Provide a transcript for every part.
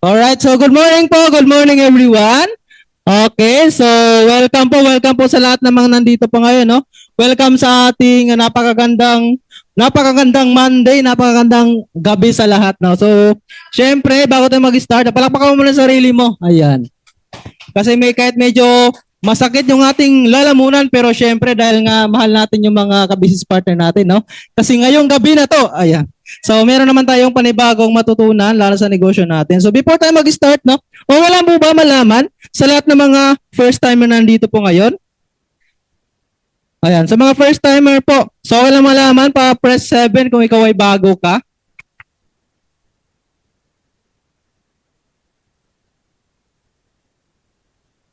Alright, so good morning po. Good morning everyone. Okay, so welcome po sa lahat ng mga nandito po ngayon, no? Welcome sa ating napakagandang Monday, napakagandang gabi sa lahat, no? So, syempre, bago tayo mag-start, palakpakan mo muna sa sarili mo. Ayan. Kasi kahit medyo masakit yung ating lalamunan, pero syempre dahil nga mahal natin yung mga ka-business partner natin, no? Kasi ngayong gabi na to, ayan. So, meron naman tayong panibagong matutunan lalo sa negosyo natin. So, before tayo mag-start, no? O wala po ba malaman sa lahat ng mga first timer na nandito po ngayon? Ayan, sa mga first timer po. So, wala malaman, pa-press 7 kung ikaw ay bago ka.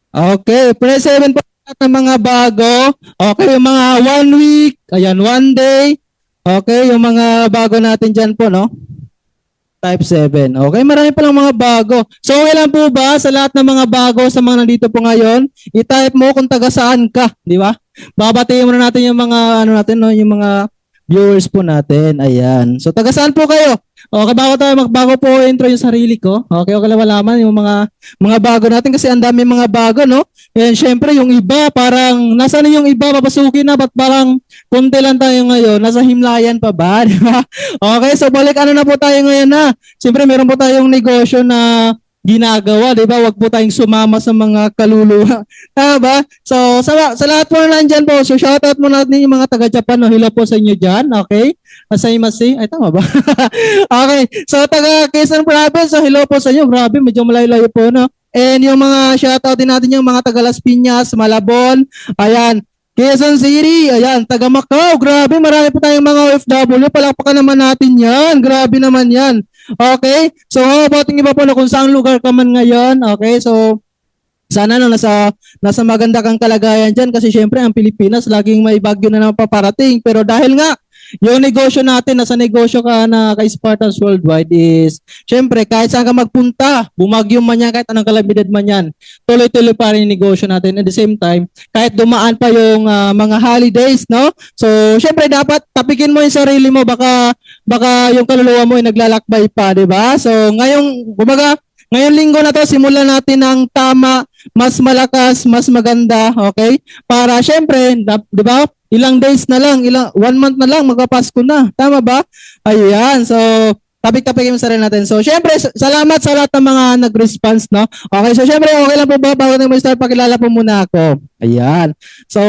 Okay, press 7 po lahat ng mga bago. Okay, yung mga 1 week, ayan, 1 day. Okay, yung mga bago natin dyan po, no? Type 7. Okay, marami pa lang mga bago. So, okay lang po ba sa lahat ng mga bago sa mga nandito po ngayon? I-type mo kung taga saan ka, di ba? Babatiin muna natin yung mga, ano natin, no? Yung mga viewers po natin. Ayan. So, taga saan po kayo? Okay, bago po intro yung sarili ko. Okay, okay lang malaman yung mga bago natin kasi ang dami mga bago, no? And syempre yung iba parang nasaan yung iba papasukin na ba't parang konti lang tayo ngayon, nasa himlayan pa ba, di ba? Okay, so balik ano na po tayo ngayon na. Siyempre meron po tayong negosyo na ginagawa, di ba? Huwag po tayong sumama sa mga kaluluwa. Tama ba? So sa lahat po na nandyan po, so shoutout mo natin yung mga taga-Japan, no? Hello po sa inyo dyan, okay? Asaimasu. Ay, tama ba? Okay. So, taga Quezon Province. So, hello po sa inyo. Grabe, medyo malayo-layo po, no? And yung mga shoutout din natin yung mga taga Las Piñas, Malabon. Ayan. Quezon City. Ayan. Taga Macau. Grabe, marami po tayong mga OFW. Palakpakan naman natin yan. Grabe naman yan. Okay. So, how about yung iba po na kung saan lugar ka man ngayon? Okay. So, sana no, nasa maganda kang kalagayan dyan kasi syempre ang Pilipinas laging may bagyo na naman paparating. Pero dahil nga yung negosyo natin, nasa negosyo ka na kay Spartans Worldwide is, syempre, kahit saan ka magpunta, bumagyo man yan, kahit anong kalamidad man yan, tuloy-tuloy pa rin yung negosyo natin. At the same time, kahit dumaan pa yung mga holidays, no? So, syempre, dapat tapikin mo yung sarili mo, baka yung kaluluwa mo ay naglalakbay pa, di ba? So, ngayong linggo na to, simulan natin ng tama, mas malakas, mas maganda, okay? Para syempre, di ba? Ilang days na lang, 1 month na lang, magpapasko na. Tama ba? Ayan. So, tapik-tapikin mo sarili natin. So, syempre, salamat sa lahat ng mga nag-response, no? Okay, so syempre, okay lang po ba? Bago na mag-start, pakilala po muna ako. Ayan. So,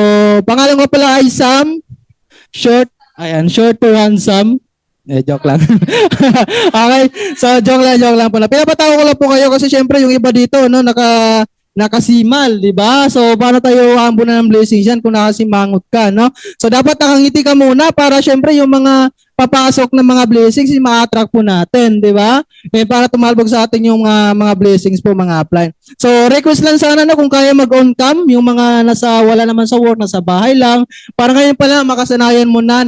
pangalan ko pala ay Sam. Short for handsome. Joke lang. Okay. So, joke lang po. Pinapatawa ko lang po kayo kasi syempre yung iba dito, no, nakasimal, di ba? So, paano tayo aambunan ng blessings yan kung nakasimangot ka, no? So, dapat nakangiti ka muna para syempre yung mga papasok ng mga blessings, ma-attract po natin, di ba? Eh, para tumalbog sa atin yung mga blessings po, mga upline. So, request lang sana na kung kaya mag-on cam, yung mga wala naman sa work, nasa bahay lang, para ngayon pala makasanayan mo na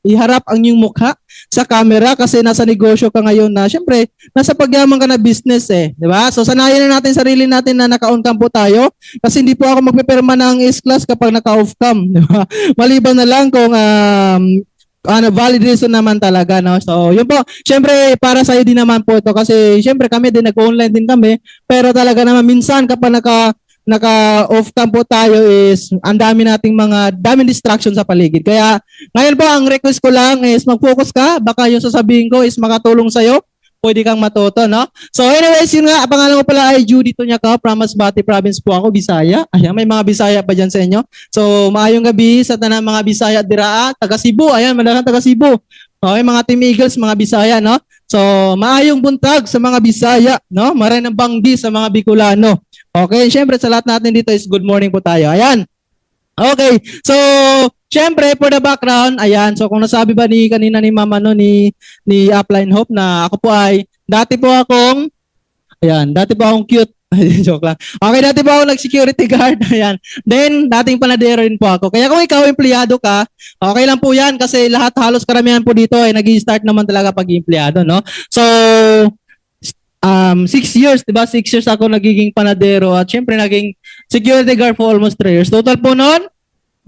iharap ang yung mukha sa camera kasi nasa negosyo ka ngayon na syempre nasa pagyaman ka na business di ba? So sanayan na natin sarili natin na naka-on cam po tayo kasi hindi po ako magpipirma ng S-class kapag naka-off cam, di ba? Maliban na lang kung valid reason naman talaga, no? So, yun po. Syempre, para sa iyo din naman po ito kasi syempre kami din nag-online din kami pero talaga naman minsan kapag naka-off cam po tayo is ang daming distraction sa paligid. Kaya ngayon po ang request ko lang is mag-focus ka. Baka yung sasabihin ko is makatulong sa'yo. Pwede kang matuto, no? So anyways, yun nga, pangalan ko pala ay Judy Tonyaka, from Masbate Province po ako, Bisaya. Ayan, may mga Bisaya pa dyan sa inyo. So maayong gabi sa tanang mga Bisaya at Diraa, taga Cebu. Ayan, madalang taga Cebu. Okay, mga Team Eagles, mga Bisaya, no? So maayong buntag sa mga Bisaya, no? Maray ng banggi sa mga Bicolano. Okay, syempre sa lahat natin dito is good morning po tayo. Ayan. Okay, so syempre for the background, ayan, so kung nasabi ba kanina ni Mama no ni Upline Hope na ako po ay dati po akong cute. Joke lang. Okay, dati po ako nag-security guard. Ayan. Then, dating panadero rin po ako. Kaya kung ikaw empleyado ka, okay lang po yan kasi halos karamihan po dito ay nag-i-start naman talaga pag-empleyado, no? So, 6 years, di ba? 6 years ako nagiging panadero at syempre naging security guard for almost 3 years. Total po noon,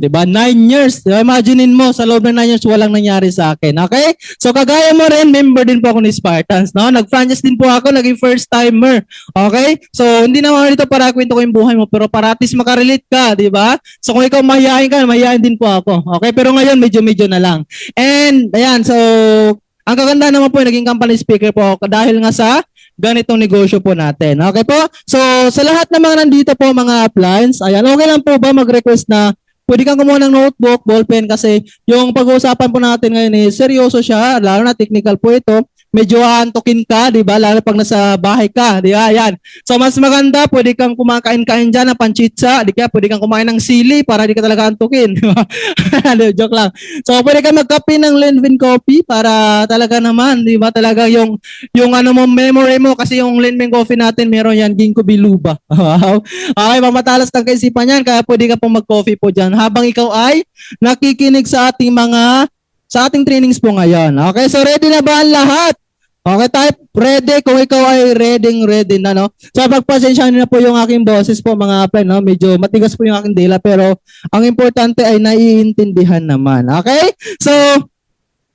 'Di ba? 9 years. Diba? Imaginein mo, sa loob ng 9 years, walang nangyari sa akin. Okay? So, kagaya mo rin, member din po ako ni Spartans. No? Nag-franchise din po ako, naging first timer. Okay? So, hindi naman dito para kwento ko yung buhay mo, pero paratis makarelate ka, di ba? So, kung ikaw mahihain ka, mahihain din po ako. Okay? Pero ngayon, medyo-medyo na lang. And, ayan, so, ang kaganda naman po, naging company speaker po ako dahil nga sa ganitong negosyo po natin. Okay po? So, sa lahat ng mga nandito po, mga appliance, ayan, okay lang po ba mag-request na pwede kang kumuha ng notebook, ballpen kasi yung pag-uusapan po natin ngayon is seryoso siya, lalo na technical po ito. Medyo aantukin ka, di ba? Lalo pag nasa bahay ka, di ba? Yan. So, mas maganda, pwede kang kumakain-kain dyan ng panchitsa, di kaya pwede kang kumain ng sili para di ka talaga antukin. Joke lang. So, pwede kang magkape ng Lenvin coffee para talaga naman, di ba? Talaga yung ano mo, memory mo, kasi yung Lenvin coffee natin, meron yan, ginkgo biloba. Wow. Okay, mamatalas ng kaisipan yan, kaya pwede ka pong mag-coffee po dyan habang ikaw ay nakikinig sa ating trainings po ngayon. Okay, so ready na ba ang lahat? Okay, type ready kung ikaw ay ready na, no? So, pagpasensyahan niyo na po yung aking boses po, mga friend, no? Medyo matigas po yung aking dila, pero ang importante ay naiintindihan naman. Okay? So,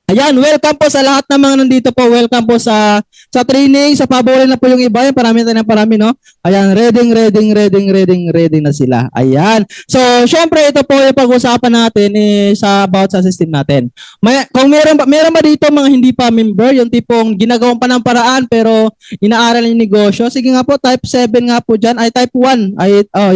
ayan, welcome po sa lahat ng mga nandito po. Welcome po sa training, sa paborin na po yung iba. Yan, parami, no? Ayan, ready na sila. Ayan. So, syempre, ito po yung pag-usapan natin about sa system natin. Kung meron ba dito mga hindi pa member, yung tipong ginagawang pa ng paraan pero inaaral yung negosyo, sige nga po, type 7 nga po dyan, ay type 1.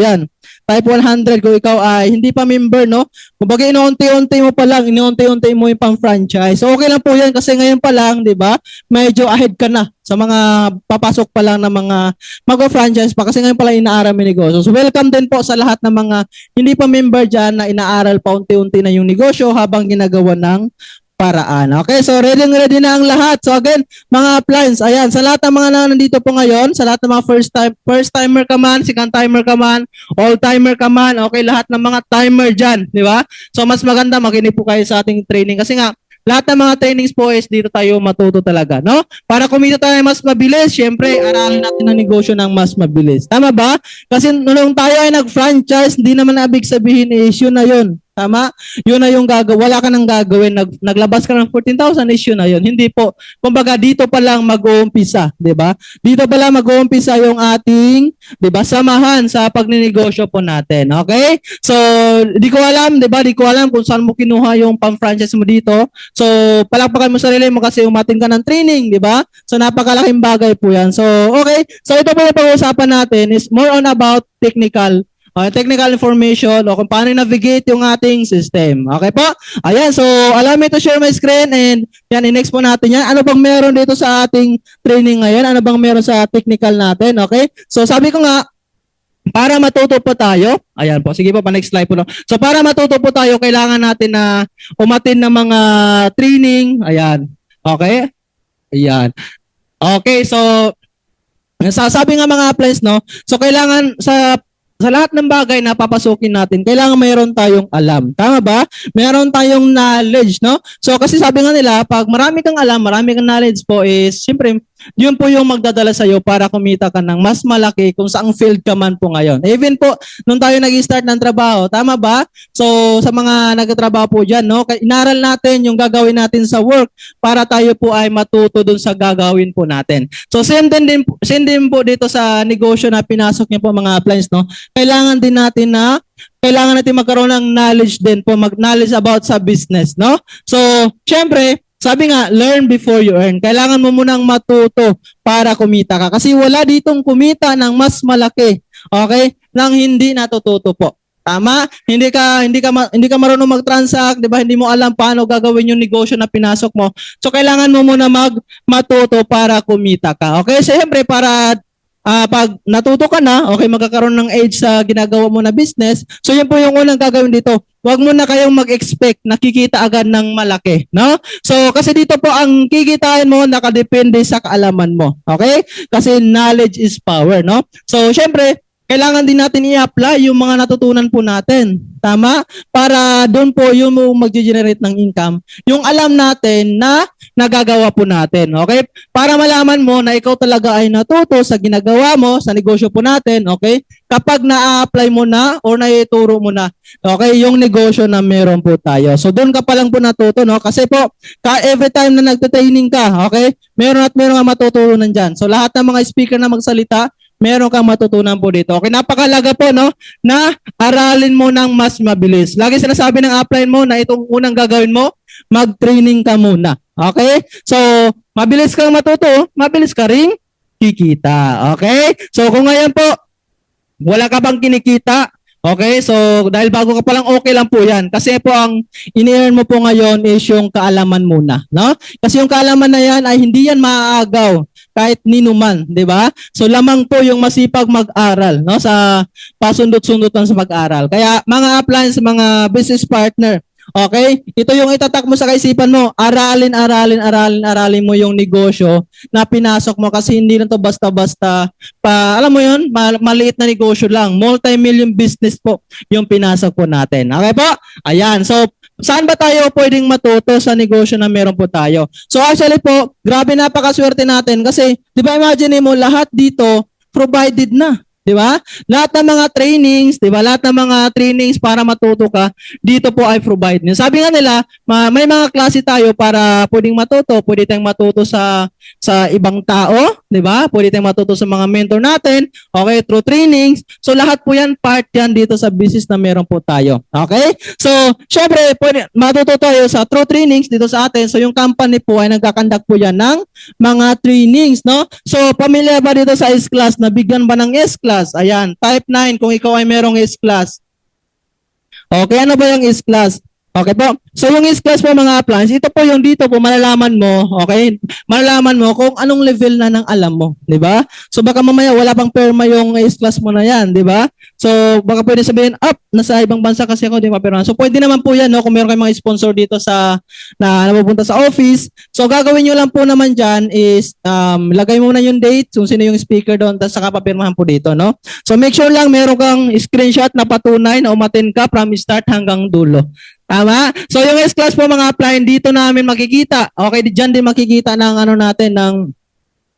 Yan. Type 100 kung ikaw ay hindi pa member, no? Kumbaga inuunti-unti mo pa lang, inuunti-unti mo yung pang-franchise. So okay lang po yan kasi ngayon pa lang, di ba? Medyo ahead ka na sa mga papasok pa lang ng mga mag-franchise pa kasi ngayon pa lang inaaral yung negosyo. So welcome din po sa lahat ng mga hindi pa member dyan na inaaral pa unti-unti na yung negosyo habang ginagawa ng paraan. Okay, so ready na ang lahat. So again, mga appliance, ayan, sa lahat ng mga nandito po ngayon, sa lahat ng mga first timer ka man, second timer ka man, all timer ka man, okay, lahat ng mga timer dyan, di ba? So mas maganda makinig po kayo sa ating training kasi nga, lahat ng mga trainings po is dito tayo matuto talaga, no? Para kumita tayo mas mabilis, syempre, aralin natin ang negosyo ng mas mabilis. Tama ba? Kasi nung tayo ay nag-franchise, hindi naman ibig sabihin issue na yun. Tama? Yun na yung wala ka nang gagawin. Naglabas ka ng 14,000, issue na yun. Hindi po. Kumbaga, dito pa lang mag-uumpisa. Diba? Dito pa lang mag-uumpisa yung ating, diba, samahan sa pagninegosyo po natin. Okay? So, di ko alam, diba? Di ko alam kung saan mo kinuha yung pang-franchise mo dito. So, palakpakan mo sarili mo kasi umatin ka ng training, diba? So, napakalaking bagay po yan. So, okay. So, ito po yung pag-uusapan natin is more on about technical information o kung paano navigate yung ating system. Okay po? Ayan, so allow me to share my screen and yan, i-next po natin yan. Ano bang meron dito sa ating training ngayon? Ano bang meron sa technical natin? Okay? So sabi ko nga, para matuto po tayo, ayan po, sige po, pa-next slide po. No? So para matuto po tayo, kailangan natin na umatin ng mga training. Ayan. Okay? Ayan. Okay, so sabi nga mga appliance, no? So kailangan sa lahat ng bagay na papasukin natin, kailangan mayroon tayong alam. Tama ba? Mayroon tayong knowledge, no? So, kasi sabi nga nila, pag marami kang alam, marami kang knowledge po is, siyempre, yun po yung magdadala sa'yo para kumita ka ng mas malaki kung saang field ka man po ngayon. Even po, nung tayo nag-start ng trabaho, tama ba? So, sa mga nagtatrabaho po dyan, no? Inaral natin yung gagawin natin sa work para tayo po ay matuto dun sa gagawin po natin. So, same din po dito sa negosyo na pinasok niyo po mga appliance, no? Kailangan natin magkaroon ng knowledge din po, knowledge about sa business, no? So, syempre, sabi nga, learn before you earn. Kailangan mo munang matuto para kumita ka. Kasi wala ditong kumita ng mas malaki, okay, nang hindi natututo po. Tama? Hindi ka marunong mag-transact, 'di ba? Hindi mo alam paano gagawin yung negosyo na pinasok mo. So kailangan mo muna matuto para kumita ka. Okay? So, siyempre para pag natuto ka na, okay, magkakaroon ng age sa ginagawa mo na business. So, yan po yung unang gagawin dito. Huwag mo na kayong mag-expect na kikita agad ng malaki, no? So, kasi dito po ang kikitain mo nakadepende sa kaalaman mo, okay? Kasi knowledge is power, no? So, syempre, kailangan din natin i-apply yung mga natutunan po natin. Tama? Para doon po yung mag-generate ng income. Yung alam natin na nagagawa po natin. Okay? Para malaman mo na ikaw talaga ay natuto sa ginagawa mo, sa negosyo po natin. Okay? Kapag na-apply mo na or naituro mo na, okay, yung negosyo na meron po tayo. So doon ka pa lang po natuto, no? Kasi po, every time na nagte-training ka, okay, meron at meron nga matutunan dyan. So lahat ng mga speaker na magsalita, meron kang matutunan po dito. Okay, napakalaga po, no, na aralin mo ng mas mabilis. Lagi sinasabi ng upline mo na itong unang gagawin mo, mag-training ka muna. Okay? So, mabilis kang matuto, mabilis ka ring kikita. Okay? So, kung ngayon po, wala ka bang kinikita, okay? So, dahil bago ka pa lang, okay lang po yan. Kasi po, ang ini-earn mo po ngayon is yung kaalaman muna, no? Kasi yung kaalaman na yan ay hindi yan maaagaw kahit ninuman, di ba? So, lamang po yung masipag mag-aral, no? Sa pasundot-sundutan sa pag-aral. Kaya, mga uplines, mga business partner, okay? Ito yung itatak mo sa kaisipan mo. Aralin mo yung negosyo na pinasok mo kasi hindi lang to basta-basta alam mo yun, maliit na negosyo lang. Multi-million business po yung pinasok po natin. Okay po? Ayan. So, saan ba tayo pwedeng matuto sa negosyo na meron po tayo? So, actually po, grabe napakaswerte natin kasi, di ba imagine mo, lahat dito provided na. Di ba? Lahat ng mga trainings, di ba? Lahat ng mga trainings para matuto ka, dito po ay provide niyo. Sabi nga nila, may mga klase tayo para pwedeng matuto. Pwede tayong matuto sa ibang tao, di ba? Pwede tayong matuto sa mga mentor natin, okay, through trainings. So lahat po yan, part yan dito sa business na meron po tayo. Okay? So, syempre, matuto tayo sa through trainings dito sa atin. So yung company po ay nagkakandak po yan ng mga trainings, no? So, pamilya ba dito sa S-Class? Nabigyan ba ng S-Class? Ayan, type 9 kung ikaw ay merong S-Class. Okay, ano ba yung S-Class? Okay po. So yung S-Class po mga uplines, ito po yung dito po malalaman mo, okay? Malalaman mo kung anong level na ng alam mo, di ba? So baka mamaya wala pang perma yung S-Class mo na yan, di ba? So baka pwede sabihin, nasa ibang bansa kasi ako, di ba? Pero so pwede naman po yan, no? Kung meron kayong mga sponsor dito na napupunta sa office. So gagawin nyo lang po naman dyan is, lagay mo na yung date, kung sino yung speaker doon, tapos saka papirmahan po dito, no? So make sure lang meron kang screenshot na patunay na umattend ka from start hanggang dulo. Tama? So yung S-Class po mga upline, dito namin makikita. Okay, diyan din makikita ng natin, ng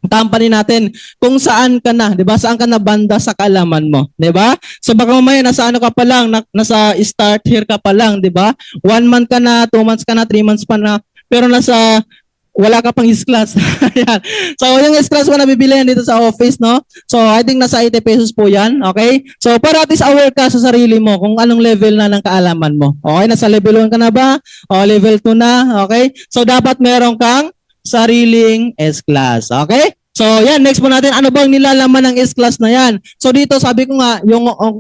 company natin kung saan ka na, 'di ba? Saan ka na banda sa kaalaman mo, 'di ba? So baka mamaya nasa ka pa lang, nasa start here ka pa lang, 'di ba? 1 month ka na, 2 months ka na, 3 months pa na, pero wala ka pang S-Class. Ayan. So, yung S-Class mo na bibili yan dito sa office, no? So, I think nasa 80 pesos po yan, okay? So, para at least aware ka sa sarili mo kung anong level na ng kaalaman mo. Okay, nasa level 1 ka na ba? O, level 2 na, okay? So, dapat meron kang sariling S-Class, okay? So, yan, next po natin, ano bang nilalaman ng S-Class na yan? So, dito, sabi ko nga,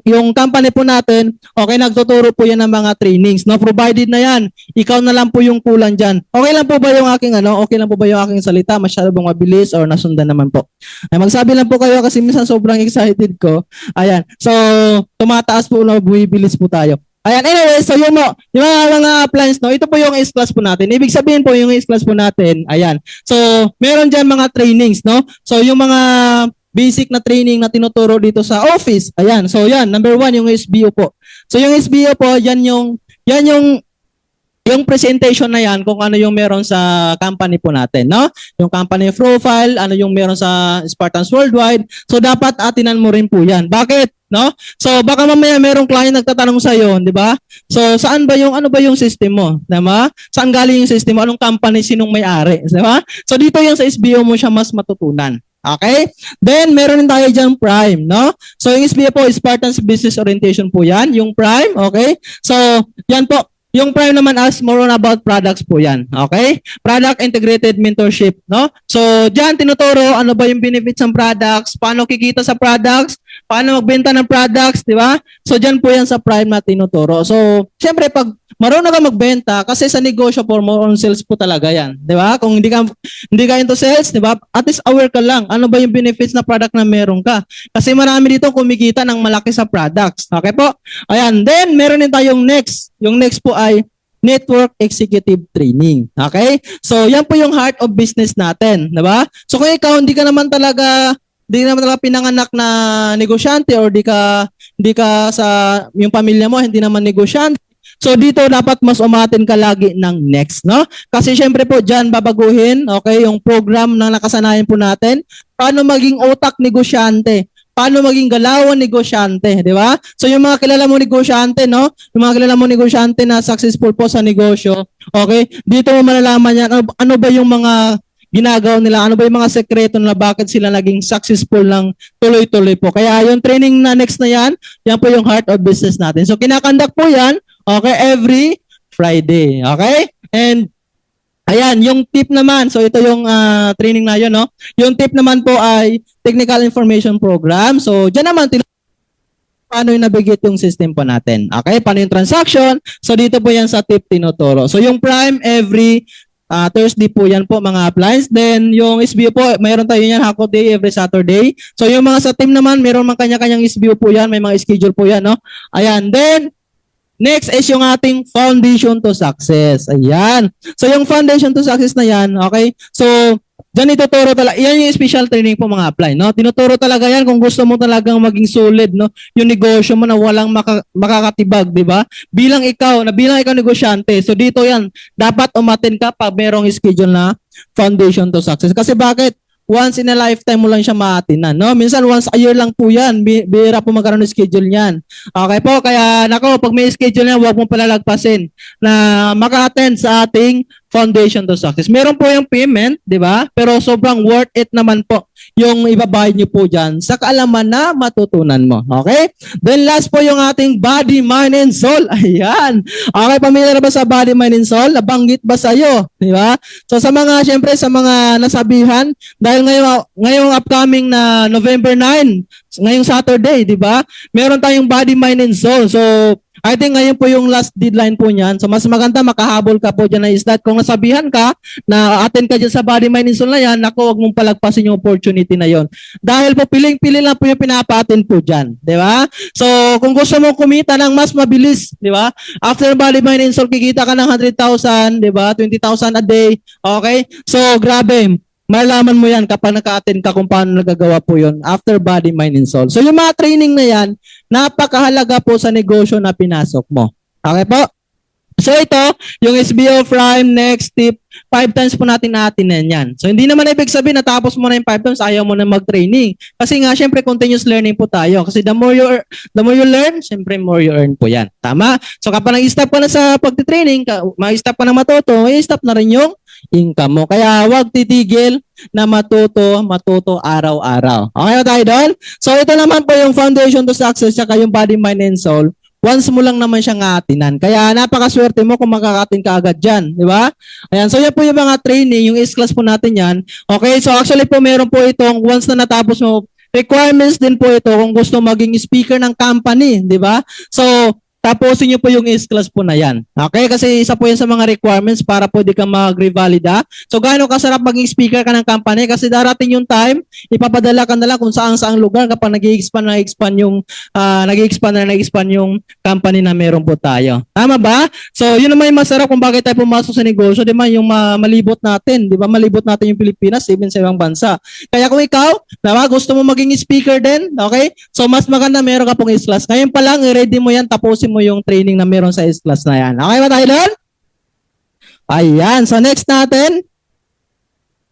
yung company po natin, okay, nagtuturo po yan ng mga trainings, no? Provided na yan. Ikaw na lang po yung kulang dyan. Okay lang po ba yung aking, okay lang po ba yung aking salita? Masyado bang mabilis or nasundan naman po? Ay, magsabi lang po kayo kasi minsan sobrang excited ko. Ayan. So, tumataas po na bumibilis po tayo. Ayan, anyway, so yung mga plans, no, ito po yung S-Class po natin. Ibig sabihin po yung S-Class po natin, ayan. So, meron dyan mga trainings, no? So, yung mga basic na training na tinuturo dito sa office, ayan. So, yan, number 1, yung SBO po. So, yung SBO po, yan yung presentation na yan kung ano yung meron sa company po natin, no? Yung company profile, ano yung meron sa Spartans Worldwide. So, dapat atinan mo rin po yan. Bakit? No? So, baka mamaya merong client nagtatanong sa iyo, di ba? So, ano ba yung system mo? Di ba? Saan galing yung system mo? Anong company? Sinong may-ari? Di ba? So, dito yung sa SBO mo siya mas matutunan. Okay? Then, meron din tayo dyan Prime, no? So, yung SBO po, Spartans Business Orientation po yan. Yung Prime, okay? So, yan po. Yung Prime naman as more on about products po yan. Okay? Product Integrated Mentorship, no? So, dyan tinuturo ano ba yung benefits ng products, paano kikita sa products, paano magbenta ng products, di ba? So, dyan po yan sa Prime na tinuturo. So, syempre, pag marunong ka magbenta, kasi sa negosyo for more on sales po talaga yan. Di ba? Kung hindi ka into sales, di ba? At least aware ka lang. Ano ba yung benefits na product na meron ka? Kasi marami dito kumikita ng malaki sa products. Okay po? Ayan. Then, meron din tayong next. Yung next po ay Network Executive Training. Okay? So, yan po yung heart of business natin. Di ba? So, kung ikaw hindi ka naman talaga di naman talaga pinanganak na negosyante or di ka sa yung pamilya mo hindi naman negosyante. So dito dapat mas umatin ka lagi ng next, no? Kasi syempre po diyan babaguhin, okay, yung program na nakasanayan po natin, paano maging utak negosyante, paano maging galawan negosyante, di ba? So yung mga kilala mo negosyante, no? Yung mga kilala mo negosyante na successful po sa negosyo, okay? Dito mo malalaman yan, ano ba yung mga ginagawa nila, ano ba yung mga sekreto nila, bakit sila naging successful ng tuloy-tuloy po. Kaya yung training na next na yan po yung heart of business natin. So kinakandak po yan, okay, every Friday, okay? And ayan, yung tip naman, so ito yung training na yun, no? Yung tip naman po ay Technical Information Program. So dyan naman, paano yung navigate yung system po natin. Okay, paano yung transaction? So dito po yan sa tip tinuturo. So yung Prime every Thursday po yan po mga appliance. Then yung SBO po, mayroon tayo yan Hako Day every Saturday. So yung mga sa team naman, mayroon mga kanya-kanyang SBO po yan, may mga schedule po yan, no? Ayan, then next is yung ating foundation to success. Ayan. So yung foundation to success na yan, okay? So diyan ituturo talaga, yan yung special training po mga apply, no? Tinuturo talaga yan kung gusto mo talagang maging solid, no? Yung negosyo mo na walang makakatibag, di ba? Bilang ikaw negosyante. So dito yan, dapat umattend ka pag merong schedule na foundation to success. Kasi bakit? Once in a lifetime mo lang siya maatinan, no? Minsan once a year lang po yan. Bihira po magkaroon ng schedule niyan. Okay po, kaya nako, pag may schedule yan, huwag mong palalagpasin na maka-attend sa ating foundation to success. Meron po yung payment, di ba? Pero sobrang worth it naman po yung ibabayad nyo po dyan sa kaalaman na matutunan mo. Okay? Then last po yung ating body, mind, and soul. Ayan. Okay, pamilya na ba sa body, mind, and soul? Nabanggit ba sa'yo? Di ba? So sa mga, syempre, sa mga nasabihan, dahil ngayong upcoming na November 9, ngayong Saturday, di ba? Meron tayong body, mind, and soul. So, I think ngayon po yung last deadline po niyan. So, mas maganda makahabol ka po dyan na is that kung nasabihan ka na attend ka dyan sa body, mind, and soul na yan, naku, huwag mong palagpasin yung opportunity na yon. Dahil po, piling-pili lang po yung pinapa-attend po dyan. Di ba? So, kung gusto mo kumita ng mas mabilis, di ba? After body, mind, and soul, kikita ka ng 100,000, di ba? 20,000 a day. Okay? So, grabe. Malaman mo yan kapag naka-attend ka kung paano nagagawa po yun after body, mind, and soul. So yung mga training na yan, napakahalaga po sa negosyo na pinasok mo. Okay po? So ito, yung SBO Prime, next tip, 5 times po natin na-attend yan. So hindi naman ibig sabihin natapos mo na yung 5 times, ayaw mo na mag-training. Kasi nga, syempre, continuous learning po tayo. Kasi the more you learn, syempre, more you earn po yan. Tama? So kapag nag-stop ka na sa pag-training, mag-stop ka na matuto, i-stop na rin yung income mo. Kaya huwag titigil na matuto araw-araw. Okay ba tayo doon? So ito naman po yung foundation to success saka yung body, mind, and soul. Once mo lang naman siyang aatinan. Kaya napakaswerte mo kung makakatin ka agad dyan. Di ba? Ayan. So yan po yung mga training, yung S-class po natin yan. Okay, so actually po meron po itong once na natapos mo, requirements din po ito kung gusto maging speaker ng company. Di ba? So, tapusin niyo po yung S-class po na yan. Okay? Kasi isa po yan sa mga requirements para pwede ka mag-revalida. So, gaano kasarap maging speaker ka ng company kasi darating yung time, ipapadala ka na lang kung saan-saang lugar kapag nag-i-expand yung company na meron po tayo. Tama ba? So, yun naman yung masarap kung bakit tayo pumasok sa negosyo. Di ba? Yung malibot natin. Di ba? Malibot natin yung Pilipinas, even sa ibang bansa. Kaya kung ikaw, diba, gusto mo maging speaker din, okay? So, mas maganda meron ka pong S-class. Ngayon pa lang, i-ready mo yan, tapusin mo yung training na meron sa S-class na yan. Okay ba tayo doon? Ayan. So, next natin.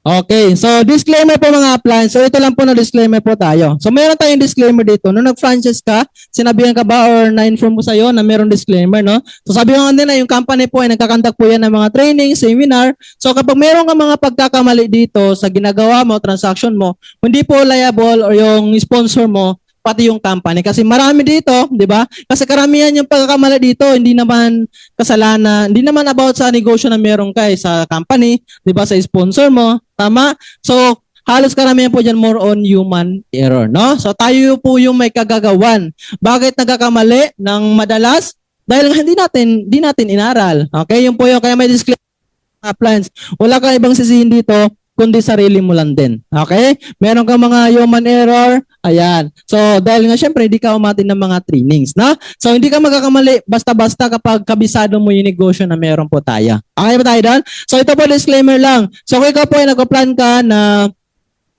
Okay. So, disclaimer po mga appliance. So, ito lang po na disclaimer po tayo. So, meron tayong disclaimer dito. Nung nag-franchise ka, sinabihan ka ba or na-inform mo sa'yo na meron disclaimer, no? So, sabi ko nga nila, yung company po ay nagkakandak po yan ng mga training, seminar. So, kapag meron ka mga pagkakamali dito sa ginagawa mo, transaction mo, hindi po liable or yung sponsor mo, pati yung company. Kasi marami dito, di ba? Kasi karamihan yung pagkakamali dito, hindi naman kasalanan, hindi naman about sa negosyo na meron ka sa company, di ba? Sa sponsor mo, tama? So, halos karamihan po dyan more on human error, no? So, tayo po yung may kagagawan. Bakit nagkakamali ng madalas? Dahil hindi natin inaral. Okay? Yung po yung, kaya may disclaimer appliance. Wala kang ibang sisihin dito, kundi sarili mo lang din. Okay? Meron kang mga human error. Ayan. So, dahil nga syempre, hindi ka umatin ng mga trainings, no? So, hindi ka magkakamali basta-basta kapag kabisado mo yung negosyo na meron po tayo. Okay ba tayo doon? So, ito po disclaimer lang. So, kung ikaw po ay nagpa-plan ka na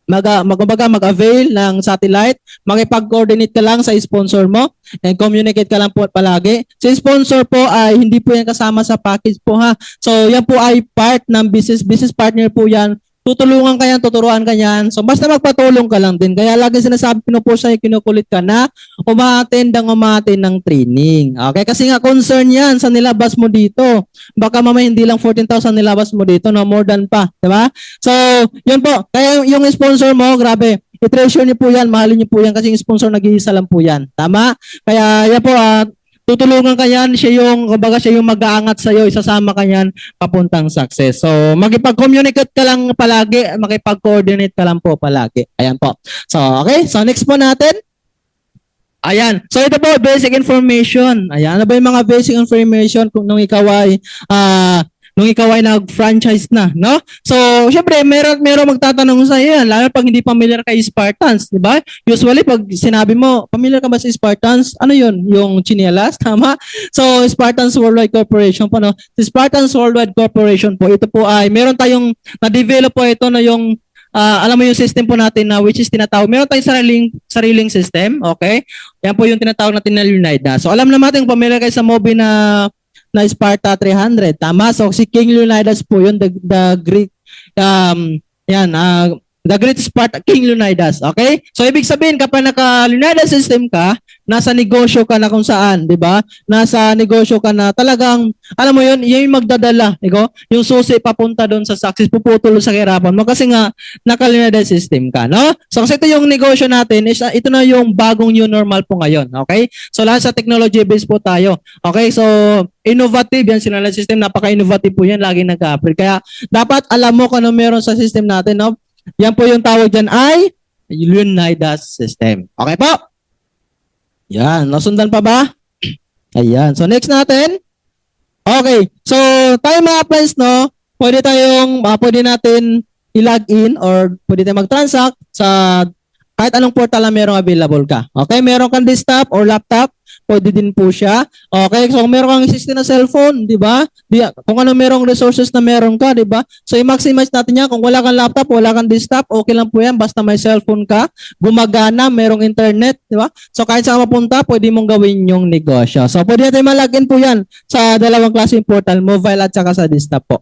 mag-avail ng satellite, makipag-coordinate ka lang sa sponsor mo, and communicate ka lang po palagi. Si sponsor po ay hindi po yan kasama sa package po ha. So yan po ay part ng business partner po yan. Tutulungan ka yan, tuturuan ka yan. So basta magpatulong ka lang din. Kaya lagi sinasabi, pinupush sa'yo, kinukulit ka na umattend ng training. Okay? Kasi nga concern yan sa nilabas mo dito. Baka mamaya hindi lang 14,000 nilabas mo dito, no, more than pa. Diba? So, yun po. Kaya yung sponsor mo, grabe, i-treasure niyo po yan, mahalin niyo po yan kasi yung sponsor nag-iisa lang po yan. Tama? Kaya yan po, tutulungan ka yan, kumbaga siya yung mag-aangat sa'yo, isasama ka yan papuntang success. So, makipag-communicate ka lang palagi, makipag-coordinate ka lang po palagi. Ayan po. So, okay. So, next po natin. Ayan. So, ito po, basic information. Ayan. Ano ba yung mga basic information nung ikaw ay nag-franchise na, no? So, syempre, meron magtatanong sa iyo yan, lalo pag hindi familiar kay Spartans, di ba? Usually, pag sinabi mo, familiar ka ba sa Spartans? Ano yun? Yung chinelas, tama? So, Spartans Worldwide Corporation po, no? Si Spartans Worldwide Corporation po, ito po ay, meron tayong, na-develop po ito na yung, alam mo yung system po natin na which is tinatawag, meron tayong sariling system, okay? Yan po yung tinatawag natin na Leonidas. So, alam naman natin, familiar kayo sa movie na Sparta 300. Tama? So, si King Leonidas po yun, the Greek, the Great Sparta, King Leonidas. Okay? So, ibig sabihin, kapag naka-Leonidas system ka, nasa negosyo ka na kung saan, di ba? Nasa negosyo ka na talagang, alam mo yun, yung magdadala, yung susi papunta doon sa success, puputol sa kahirapan mo kasi nga, naka-Leonidas system ka, no? So, kasi ito yung negosyo natin, ito na yung bagong new normal po ngayon. Okay? So, lahat sa technology-based po tayo. Okay? So, innovative yan sila ng system, napaka-innovative po yan, lagi nag-upgrade. Kaya dapat alam mo kung ano meron sa system natin, no? Yan po yung tawag dyan ay Leonidas system. Okay po? Yan, nasundan pa ba? Ayan, so next natin. Okay, so tayo mga friends, no? Pwede natin i-log in or pwede tayong mag-transact sa kahit anong portal na merong available ka. Okay, meron kang desktop or laptop, pwede din po siya. Okay, so kung meron kang existing na cellphone, di ba? Kung ano merong resources na meron ka, di ba? So i-maximize natin yan. Kung wala kang laptop, wala kang desktop, okay lang po yan. Basta may cellphone ka, gumagana, merong internet, di ba? So kahit saan mapunta, pwede mong gawin yung negosyo. So pwede natin malagin po yan sa dalawang klaseng portal, mobile at saka sa desktop po.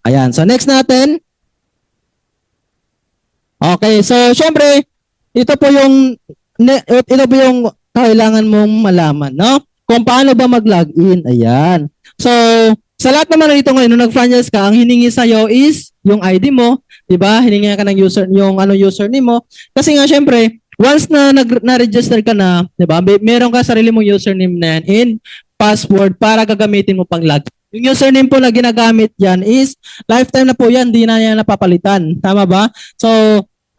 Ayan, so next natin. Okay, so syempre, ito po yung kailangan mong malaman, no? Kung paano ba mag-login. Ayan. So, sa lahat naman dito ngayon, nung nag-franchise ka, ang hiningi sa'yo is yung ID mo, di ba? Hiningi ka ng username mo. Kasi nga, syempre, once na na-register ka na, di ba? Meron ka sarili mong username na yan and password para gagamitin mo pang login. Yung username po na ginagamit yan is lifetime na po yan, di na yan napapalitan. Tama ba? So,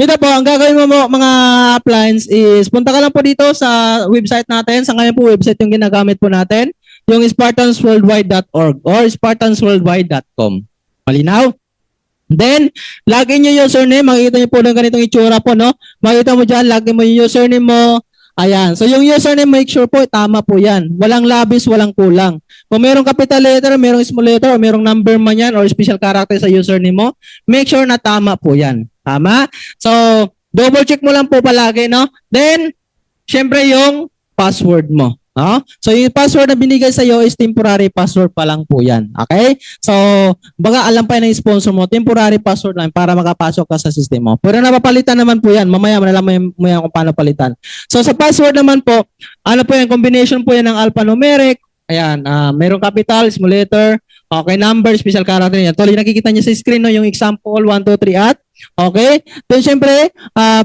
ito po, ang gagawin mo mga appliance is punta ka lang po dito sa website natin. Sa ngayon po, website yung ginagamit po natin. Yung spartansworldwide.org or spartansworldwide.com. Malinaw? Then, login yung username. Makikita nyo po ng ganitong itsura po, no? Makikita mo dyan, login mo yung username mo. Ayan. So, yung username, make sure po, tama po yan. Walang labis, walang kulang. Kung merong capital letter, merong small letter, o merong number man yan, or special character sa username mo, make sure na tama po yan. Tama? So, double check mo lang po palagi, no? Then, syempre yung password mo. No? So, yung password na binigay sa iyo is temporary password pa lang po yan. Okay? So, baga alam pa yun ng sponsor mo, temporary password lang para makapasok ka sa system mo. Pero napapalitan naman po yan. Mamaya, malalaman mo yan kung paano palitan. So, sa password naman po, ano po yan? Combination po yan ng alphanumeric. Ayan, merong capital, small letter, okay, number, special character yan. Tuloy nakikita niyo sa screen, no, yung example, 1, 2, 3 at. Okay? Then, syempre,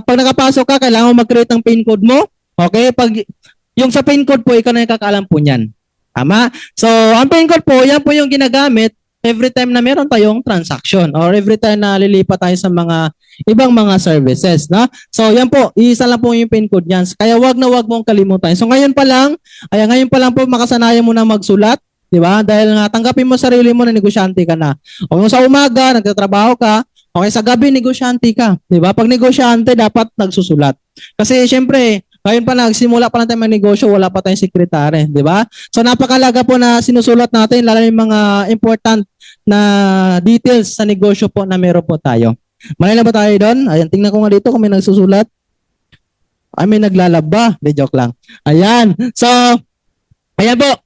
pag nakapasok ka, kailangan mo mag-create ng PIN code mo. Okay? Yung sa PIN code po, ikaw na yung kakaalam po niyan. Tama? So, ang PIN code po, yan po yung ginagamit every time na meron tayong transaction or every time na lilipat tayo sa mga ibang mga services. No? So, yan po, isa lang po yung PIN code niyan. Kaya wag na wag mong kalimutan. So, ngayon pa lang po, makasanayan mo na magsulat. Diba? Dahil nga, tanggapin mo sarili mo na negosyante ka na. O kung sa umaga, nagtatrabaho ka, okay, sa gabi, negosyante ka. Diba? Pag negosyante, dapat nagsusulat. Kasi, syempre, ngayon pa nagsimula pa lang tayo magnegosyo, wala pa tayong sekretary, di ba? So napakalaga po na sinusulat natin, lalo yung mga important na details sa negosyo po na meron po tayo. Malay na ba tayo doon? Ayan, tingnan ko nga dito kung may nagsusulat. Ay, may naglalaba. De, joke lang. Ayan. So, ayan po.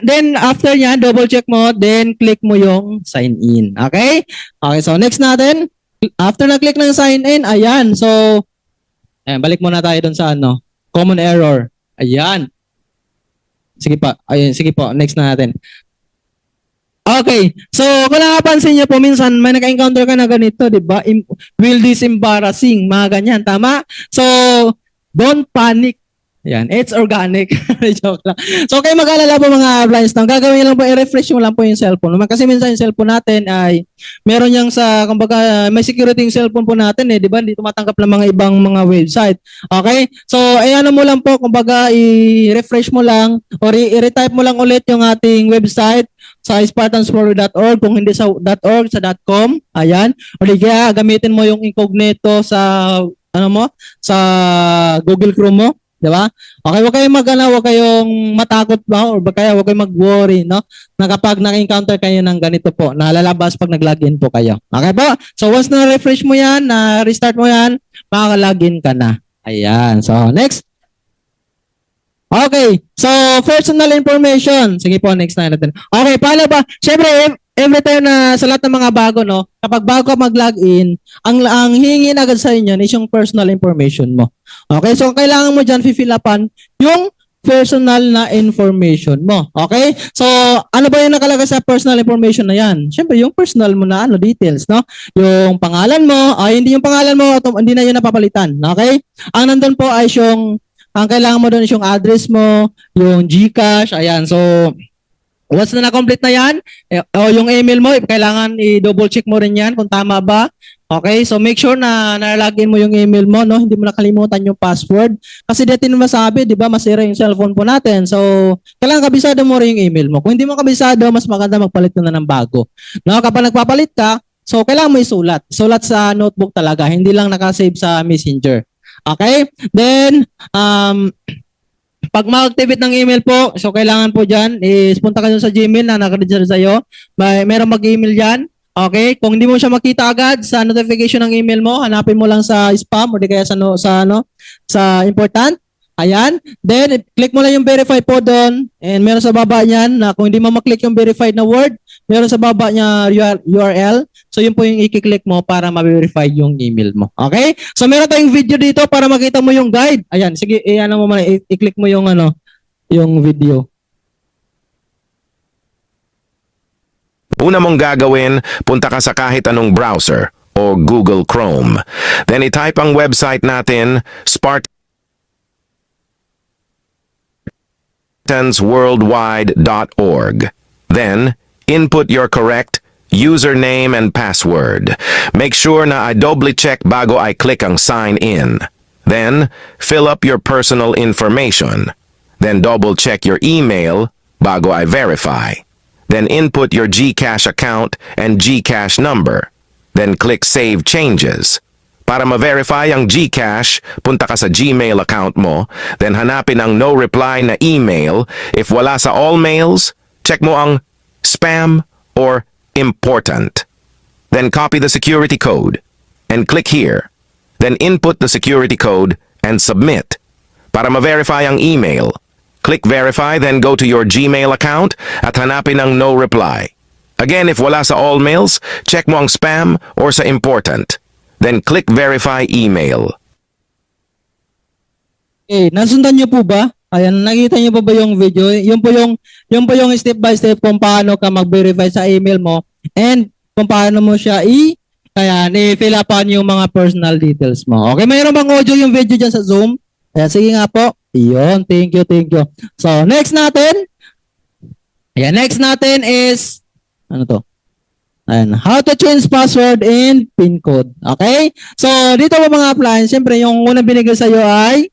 Then, after yan, double check mo, then click mo yung sign in. Okay? Okay, so next natin. After na-click ng sign in, ayan. So, ayan, balik muna tayo doon sa ano, common error. Ayan. Sige pa. Ayun, sige po. Next na natin. Okay. So, kung nakapansin niyo po, minsan may naka-encounter ka na ganito, di ba? Will this embarrassing? Mga ganyan. Tama? So, don't panic. Yan. It's organic. Joke lang. So, kayo mag-alala po mga blinds na. Gagawin lang po, i-refresh mo lang po yung cellphone. Kasi minsan yung cellphone natin ay meron yung sa, kumbaga, may security yung cellphone po natin eh. Di ba? Hindi tumatanggap ng mga ibang mga website. Okay? So, ano mo lang po, kumbaga, i-refresh mo lang or i-retype mo lang ulit yung ating website sa spartansforward.org, kung hindi sa .org, sa .com, ayan. O di kaya gamitin mo yung incognito sa sa Google Chrome mo, di ba? Okay, huwag kayong huwag kayong matakot ba or kaya huwag kayong mag-worry, no? Na kapag na-encounter kayo ng ganito po, nalalabas pag nag-login po kayo. Okay po? So once na refresh mo yan, na restart mo yan, makaka-login ka na. Ayan. So next. Okay. So, personal information. Sige po, next na natin. Okay, paano ba? Siyempre, every time na sa lahat ng mga bago, no? Kapag bago ka mag-login, ang hihingin agad sa inyo is yung personal information mo. Okay? So, kailangan mo dyan fill upan yung personal na information mo. Okay? So, ano ba yung nakalagay sa personal information na yan? Siyempre, yung personal mo na details, no? Yung pangalan mo, hindi yung pangalan mo, hindi na yun napapalitan. Okay? Ang nandun po ay ang kailangan mo doon is yung address mo, yung GCash, ayan. So, once na na-complete na yan, o yung email mo, kailangan i-double check mo rin yan kung tama ba. Okay, so make sure na na-login mo yung email mo, no? Hindi mo nakalimutan yung password. Kasi dito naman masabi, di ba, masira yung cellphone po natin. So, kailangan kabisado mo rin yung email mo. Kung hindi mo kabisado, mas maganda magpalit na ng bago. No, kapag nagpapalit ka, so kailangan mo isulat. Sulat sa notebook talaga, hindi lang nakasave sa Messenger. Okay? Then, pag ma-activate ng email po, so kailangan po dyan, is punta ka dun sa Gmail na naka-register sa'yo. Meron mag-email dyan. Okay? Kung hindi mo siya makita agad sa notification ng email mo, hanapin mo lang sa spam o di kaya sa important. Ayan. Then, click mo lang yung verify po doon. And meron sa baba niyan na kung hindi mo maklik yung verified na word, meron sa baba niya URL. So, yun po yung i-click mo para ma-verify yung email mo. Okay? So, meron tayong video dito para makita mo yung guide. Ayan. Sige, i-click mo yung yung video. Una mong gagawin, punta ka sa kahit anong browser o Google Chrome. Then i-type ang website natin, spartansworldwide.org. Then, input your correct username and password. Make sure na I doubly check bago I click ang sign in. Then, fill up your personal information. Then double check your email bago I verify. Then input your GCash account and GCash number. Then click Save Changes. Para ma-verify ang GCash, punta ka sa Gmail account mo, then hanapin ang no reply na email. If wala sa all mails, check mo ang spam or important. Then copy the security code and click here. Then input the security code and submit. Para ma-verify ang email, click Verify, then go to your Gmail account at hanapin ang no reply. Again, if wala sa all mails, check mo ang spam or sa important. Then click Verify Email. Okay, nasundan niyo po ba? Ayan, nakita niyo ba yung video? Yun po yung step by step kung paano ka mag-verify sa email mo and kung paano mo siya i-fill upan yung mga personal details mo. Okay, mayroon bang audio yung video dyan sa Zoom? Ayan, sige nga po. Iyon, thank you. So, next natin is, ano to? Ayan, how to change password and PIN code. Okay? So, dito po mga appliance, siyempre yung unang binigay sa iyo ay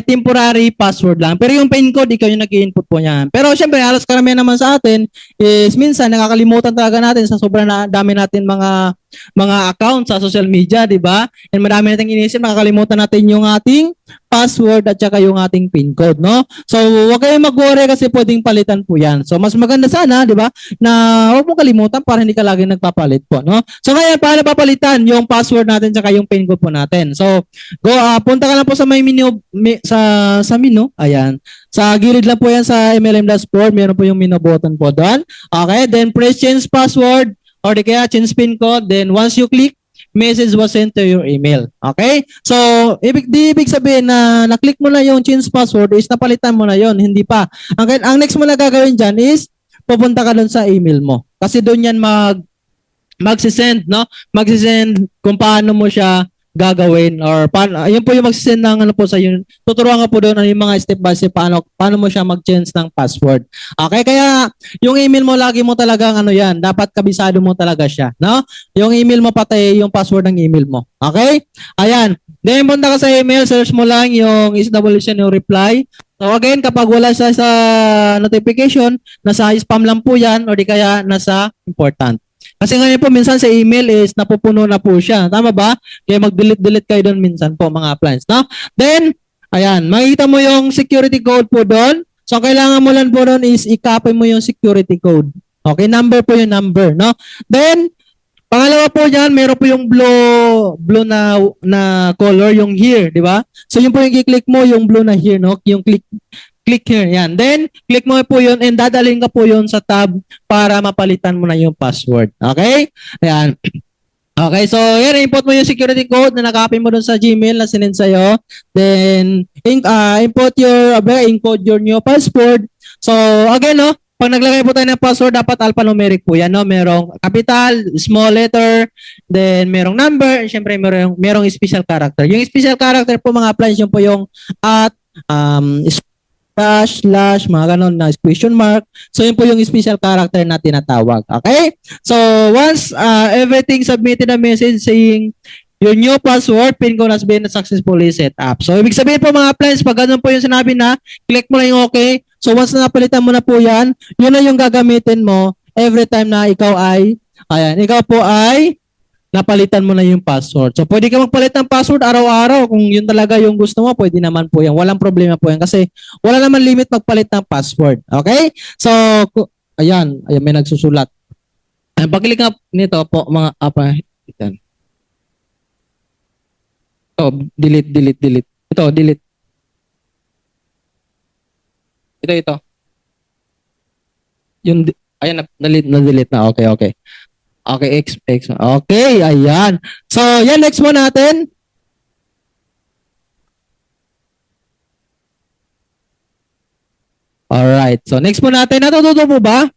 temporary password lang. Pero yung PIN code, ikaw yung nag-i-input po niyan. Pero siyempre, halos karamihan naman sa atin is minsan nakakalimutan talaga natin sa sobrang dami natin mga mga account sa social media, di ba? And marami nating inisip, nakakalimutan natin yung ating password at saka yung ating PIN code, no? So, huwag kayong mag-worry kasi pwedeng palitan po yan. So, mas maganda sana, di ba, na huwag mong kalimutan para hindi ka lagi nagpapalit po, no? So, ngayon, paano papalitan yung password natin saka yung PIN code po natin? So, punta ka lang po sa may menu, sa menu, ayan. Sa gilid lang po yan sa MLM dashboard, meron po yung menu button po doon. Okay, then press change password or di kaya change PIN code. Then once you click, message was sent to your email. Okay? So, ibig sabihin na na-click mo na yung change password is napalitan mo na yon, hindi pa. Ang next mo na gagawin dyan is pupunta ka doon sa email mo. Kasi doon yan magsisend, no? Magsisend kung paano mo siya gagawin or paano, ayun po yung magsisend ng ano po sa yun. Tuturuan ka po doon ano yung mga step by step paano mo siya mag-change ng password. Okay, kaya yung email mo lagi mo talagang ano yan, dapat kabisado mo talaga siya, no? Yung email mo pati yung password ng email mo. Okay? Ayan. Then punta ka sa email, search mo lang yung establishment yung reply. So again, kapag wala siya sa notification, nasa spam lang po yan o di kaya nasa important. Kasi ngayon po minsan sa email is napupuno na po siya. Tama ba? Kaya mag-delete kayo doon minsan po mga appliance. No? Then, ayan, makikita mo yung security code po doon. So, kailangan mo lang po doon is i-copy mo yung security code. Okay, number po yung number. No? Then, pangalawa po dyan, meron po yung blue na color, yung here, di ba? So, yun po yung i-click mo, yung blue na here, no? Yung click here, yan. Then, click mo po yun and dadalhin ka po yun sa tab para mapalitan mo na yung password. Okay? Ayan. Okay, so yan, input mo yung security code na nakapin mo dun sa Gmail na sinend sa'yo. Then, encode your new password. So, again, no? Pag naglagay po tayo ng password, dapat alphanumeric po yan, no? Merong capital, small letter, then merong number, and syempre merong special character. Yung special character po mga appliance, yun po yung at, slash, mga ganon na question mark. So, yun po yung special character na tinatawag. Okay? So, once everything submitted a message saying your new password, PIN code has been successfully set up. So, ibig sabihin po mga appliance, pag ganun po yung sinabi na, click mo lang yung okay. So, once na napalitan mo na po yan, yun na yung gagamitin mo every time na ikaw po ay napalitan mo na yung password. So, pwede ka magpalit ng password araw-araw. Kung yun talaga yung gusto mo, pwede naman po yan. Walang problema po yan kasi wala naman limit magpalit ng password. Okay? So, ayan may nagsusulat. Pag-click up nito po, mga yan. Ito, delete. Ito, delete. Ito. Yung, ayan, na-delete na. Okay. Okay, X. Okay, ayan. So, yan, next mo natin. Alright. So, next mo natin. Natututo po ba?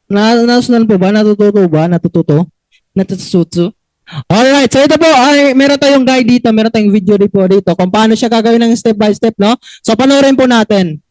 Nasundan po ba? Natututo? Alright. So, ito po. Meron tayong guide dito. Meron tayong video dito kung paano siya gagawin ng step by step, no? So, panoorin po natin.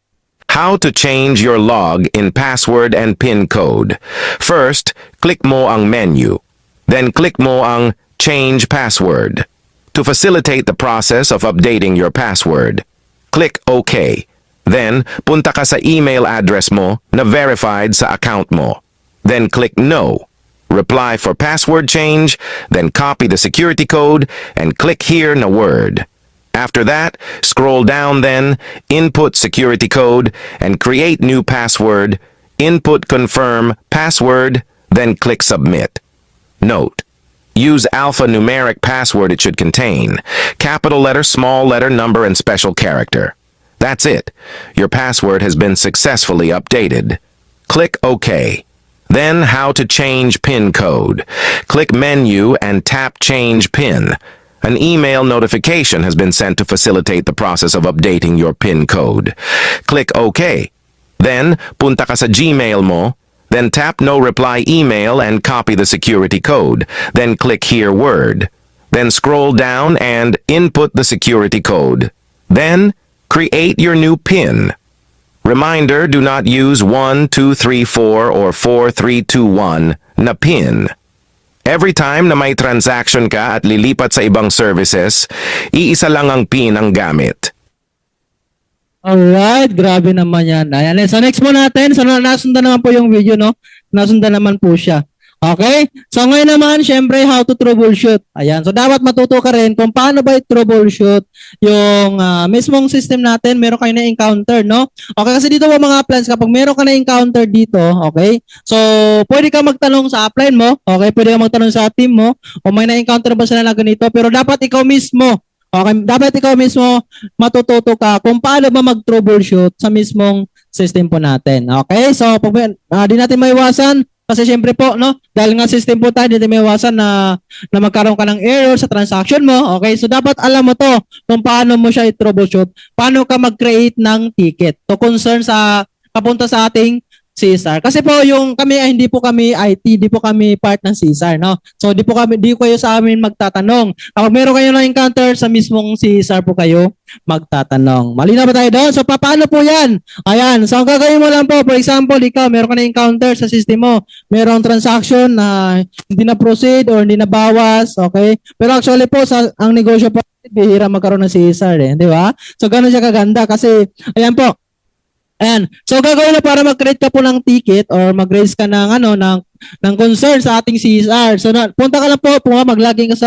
How to change your log in password and PIN code. First, click mo ang menu. Then click mo ang Change Password. To facilitate the process of updating your password, click OK. Then, punta ka sa email address mo na verified sa account mo. Then click No. Reply for password change, then copy the security code and click here na word. After that, scroll down then, input security code, and create new password, input confirm password, then click submit. Note: use alphanumeric password it should contain, capital letter, small letter, number, and special character. That's it. Your password has been successfully updated. Click OK. Then how to change PIN code. Click menu and tap change PIN. An email notification has been sent to facilitate the process of updating your PIN code. Click OK. Then, punta ka sa Gmail mo, then tap no reply email and copy the security code. Then click here word. Then scroll down and input the security code. Then, create your new PIN. Reminder, do not use 1234 or 4321 na PIN. Every time na may transaction ka at lilipat sa ibang services, iisa lang ang PIN ang gamit. Alright, grabe naman yan. Ayan, so next mo natin. So nasundan naman po yung video, no? Nasundan naman po siya. Okay? So ngayon naman, syempre, how to troubleshoot. Ayan. So dapat matuto ka rin kung paano ba i-troubleshoot yung mismong system natin. Meron kayo na-encounter, no? Okay, kasi dito po mga uplines, kapag meron ka na-encounter dito, okay? So, pwede ka magtanong sa upline mo, okay? Pwede ka magtanong sa team mo, o may na-encounter ba sila na ganito, pero dapat ikaw mismo, okay, dapat ikaw mismo matututo ka kung paano ba mag-troubleshoot sa mismong system po natin. Okay? So, di natin maiwasan kasi syempre po, no, dahil nga system po tayo, di natin maiwasan na magkaroon ka ng error sa transaction mo. Okay? So, dapat alam mo to kung paano mo siya i-troubleshoot, paano ka mag-create ng ticket to concern sa papunta sa ating CSR. Kasi po yung kami ay hindi po kami IT, hindi po kami part ng CSR, no? So di kayo sa amin magtatanong. Kapag meron kayo na encounter sa mismong CSR po kayo magtatanong. Malinaw ba tayo doon? So paano po 'yan? Ayan, so ang gagawin mo lang po, for example, ikaw meron ka na encounter sa system mo. Merong transaction na hindi na proceed or hindi na bawas, okay? Pero actually po ang negosyo po bihira magkaroon ng CSR di ba? So gano'n siya kaganda kasi ayan po. Ayan. So gagawin na para mag-create ka po ng ticket or mag-raise ka ng concern sa ating CSR. So punta ka lang po, mag-login ka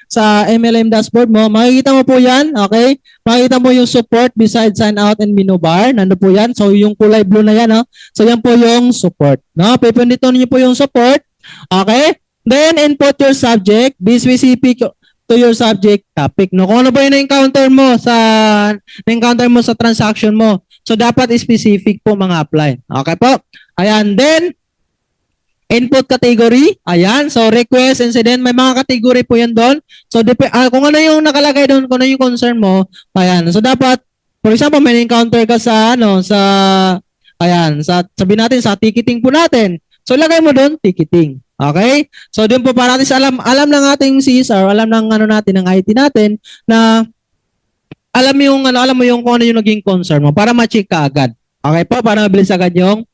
sa MLM dashboard mo. Makikita mo po 'yan, okay? Makikita mo yung support beside sign out and menu bar. Nando po 'yan. So yung kulay blue na 'yan, So yan po yung support, no? Pipindutin niyo po yung support. Okay? Then input your subject, be specific to your subject topic, no? Kung ano ba yung na-encounter mo sa transaction mo. So, dapat specific po mga apply. Okay po? Ayan. Then, input category. Ayan. So, request, incident. May mga category po yan doon. So, kung ano yung nakalagay doon, kung ano yung concern mo. Ayan. So, dapat, for example, may encounter ka sabihin natin, sa ticketing po natin. So, lagay mo doon, ticketing. Okay? So, doon po para natin alam ng ating CSR, alam ng ng IT natin na alam mo yung kung ano yung naging concern mo para ma-check ka agad. Okay po? Para mabilis agad yung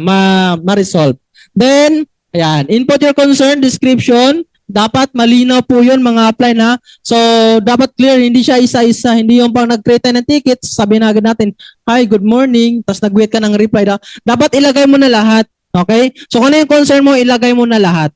ma-resolve. Then, ayan, input your concern, description. Dapat malinaw po yun mga apply na. So, dapat clear, hindi siya isa-isa. Hindi yung pang nag-create ng tickets, sabihin na agad natin, hi, good morning, tapos nag-wait ka ng reply. Dapat ilagay mo na lahat. Okay? So, kung ano yung concern mo, ilagay mo na lahat.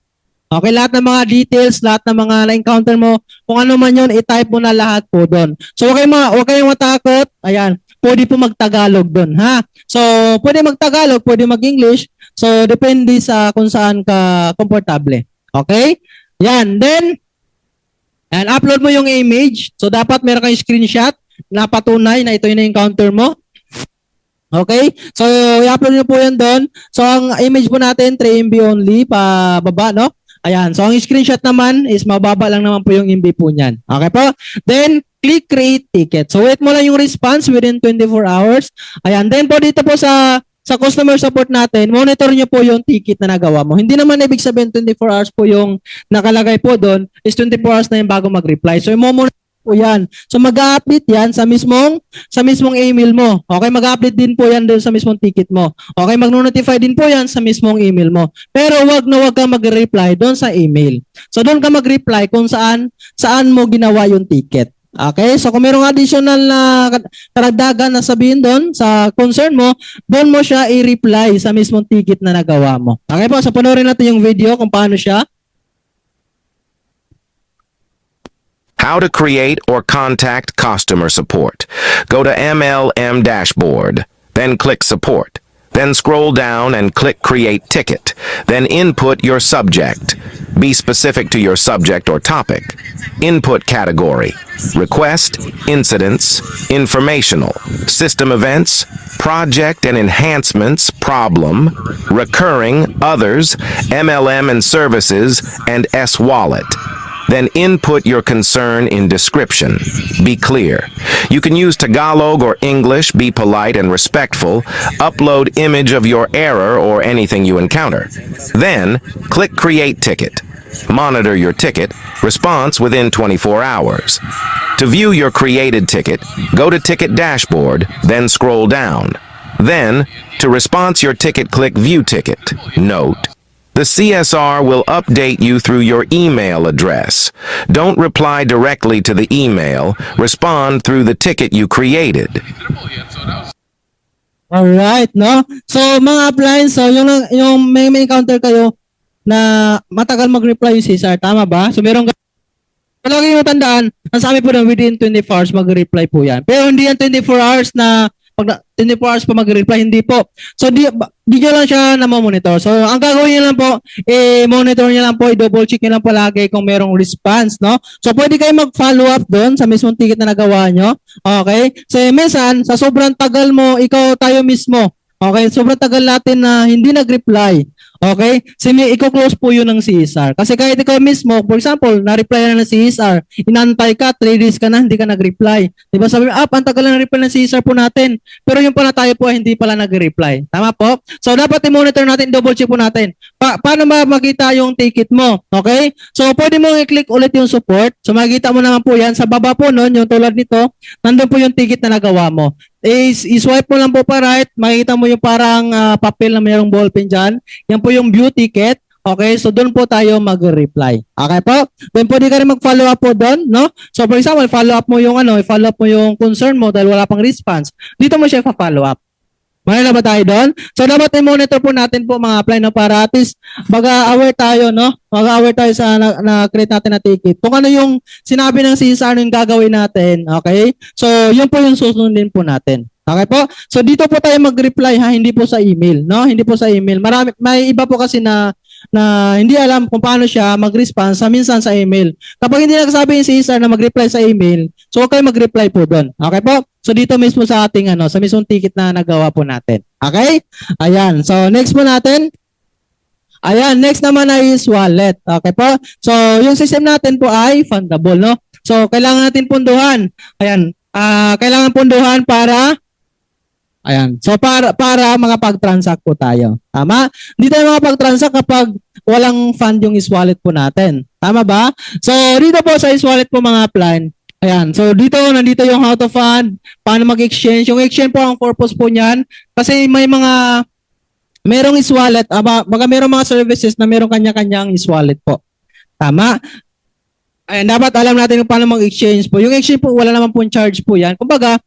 Okay, lahat ng mga details, lahat ng mga na-encounter mo, kung ano man yun, i-type mo na lahat po doon. So, huwag kayong matakot. Ayan, pwede po mag-Tagalog doon, ha? So, pwede mag-Tagalog, pwede mag-English. So, depende sa kung saan ka komportable. Okay? Yan, then, upload mo yung image. So, dapat meron kayong screenshot na patunay na ito yung na-encounter mo. Okay? So, i-upload nyo po yan doon. So, ang image po natin, 3 MB only, pababa, no? Ayan. So, ang screenshot naman is mababa lang naman po yung MB po niyan. Okay po? Then, click create ticket. So, wait mo lang yung response within 24 hours. Ayan. Then po dito po sa customer support natin, monitor nyo po yung ticket na nagawa mo. Hindi naman ibig sabihin 24 hours po yung nakalagay po doon, is 24 hours na yung bago mag-reply. So, monitor po yan. So, mag-update yan sa mismong email mo. Okay, mag-update din po yan doon sa mismong ticket mo. Okay, mag-notify din po yan sa mismong email mo. Pero wag ka mag-reply doon sa email. So, doon ka mag-reply kung saan mo ginawa yung ticket. Okay, so kung mayroong additional na karagdagan na sabihin doon sa concern mo, doon mo siya i-reply sa mismong ticket na nagawa mo. Okay po, so panoorin natin yung video kung paano siya. How to create or contact customer support. Go to MLM dashboard, then click support. Then scroll down and click create ticket. Then input your subject. Be specific to your subject or topic. Input category. Request, incidents, informational, system events, project and enhancements, problem, recurring, others, MLM and services, and S-Wallet. Then input your concern in description. Be clear. You can use Tagalog or English, be polite and respectful, upload image of your error or anything you encounter. Then, click Create Ticket. Monitor your ticket, response within 24 hours. To view your created ticket, go to Ticket Dashboard, then scroll down. Then, to response your ticket, click View Ticket. Note: the CSR will update you through your email address. Don't reply directly to the email. Respond through the ticket you created. Alright, no? So, mga appliance, so yung may encounter kayo, na matagal mag-reply yung CSR. Tama ba? So meron lagi mo tandaan, ang sabi po na within 24 hours mag-reply po yan. Pero hindi yan 24 hours na pag 24 hours pa mag-reply, hindi po. So di nyo lang siya na monitor. So ang gagawin nyo lang po, monitor nyo lang po, i-double check nyo lang palagi kung merong response, no? So pwede kayo mag-follow up doon sa mismong ticket na nagawa nyo. Okay? So minsan, sa sobrang tagal mo, ikaw tayo mismo. Okay? Sobrang tagal natin na hindi nag-reply. Okay? Iko-close po yun ng CSR. Kasi kahit ikaw mismo, for example, na-reply na ng CSR, inantay ka, 3 days ka na, hindi ka nag-reply. Diba sabi mo, ang tagal na reply ng CSR po natin. Pero yung pala tayo po, hindi pala nag-reply. Tama po? So, dapat i-monitor natin, double check po natin. Paano ba makita yung ticket mo? Okay? So, pwede mo i-click ulit yung support. So, makikita mo naman po yan. Sa baba po nun, yung tulad nito, nandun po yung ticket na nagawa mo. I-swipe mo lang po pa right, makikita mo yung parang papel na mayroong ballpen dyan. Yan po yung view ticket. Okay, so doon po tayo mag-reply. Okay po? Then pwede ka rin mag-follow up po doon, no? So for example, follow up mo yung follow up mo yung concern mo dahil wala pang response. Dito mo siya pa-follow up. May na ba tayo doon? So dapat i-monitor po natin po mga apply no para at least aware tayo, no? Mag-aware tayo sa na-create natin na ticket. Kung ano yung sinabi ng CSR yung gagawin natin, okay? So yun po yung susundin po natin. Okay po? So dito po tayo mag-reply ha, hindi po sa email, no? Hindi po sa email. May iba po kasi na hindi alam kung paano siya mag-response minsan sa email. Kapag hindi nagsabi yung CSR na mag-reply sa email, so okay mag-reply po doon. Okay po? So dito mismo sa ating sa mismong ticket na nagawa po natin. Okay? Ayan. So next po natin. Ayan, next naman ay is wallet. Okay po? So yung system natin po ay fundable, no? So kailangan natin punduhan. Ayan. Kailangan punduhan para so para mga pag-transact po tayo. Tama? Hindi tayo mga pag-transact kapag walang fund yung is-wallet po natin. Tama ba? So dito po sa is-wallet po mga plan. Ayan. So nandito yung how to fund, paano mag-exchange. Yung exchange po ang purpose po niyan kasi merong is-wallet, baka merong mga services na merong kanya-kanyang is-wallet po. Tama? Ayan, dapat alam natin kung paano mag-exchange po. Yung exchange po, wala naman po charge po yan. Kumbaga,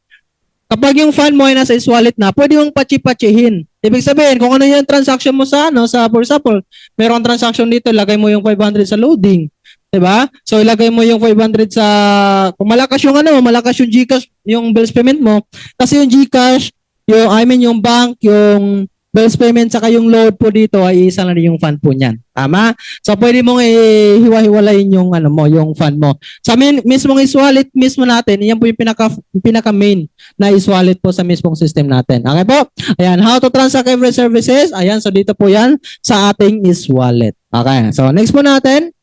kapag yung fund mo ay nasa is-wallet na, pwede mong pachi-pachihin. Ibig sabihin, kung ano yung transaction mo sa for example, merong transaction dito, lagay mo yung 500 sa loading. Diba? So, ilagay mo yung 500 sa, kung malakas yung malakas yung GCash, yung bills payment mo. Kasi yung GCash, yung bank, yung bills payment, saka yung load po dito ay isa lang yung fund po niyan. Tama? So, pwede mong hiwa-hiwalayin yung, yung fund mo. Sa mismong is-wallet mismo natin, yan po yung pinaka-main na is-wallet po sa mismong system natin. Okay po? Ayan, how to transact every services. Ayan, so dito po yan sa ating is-wallet. Okay, so next po natin.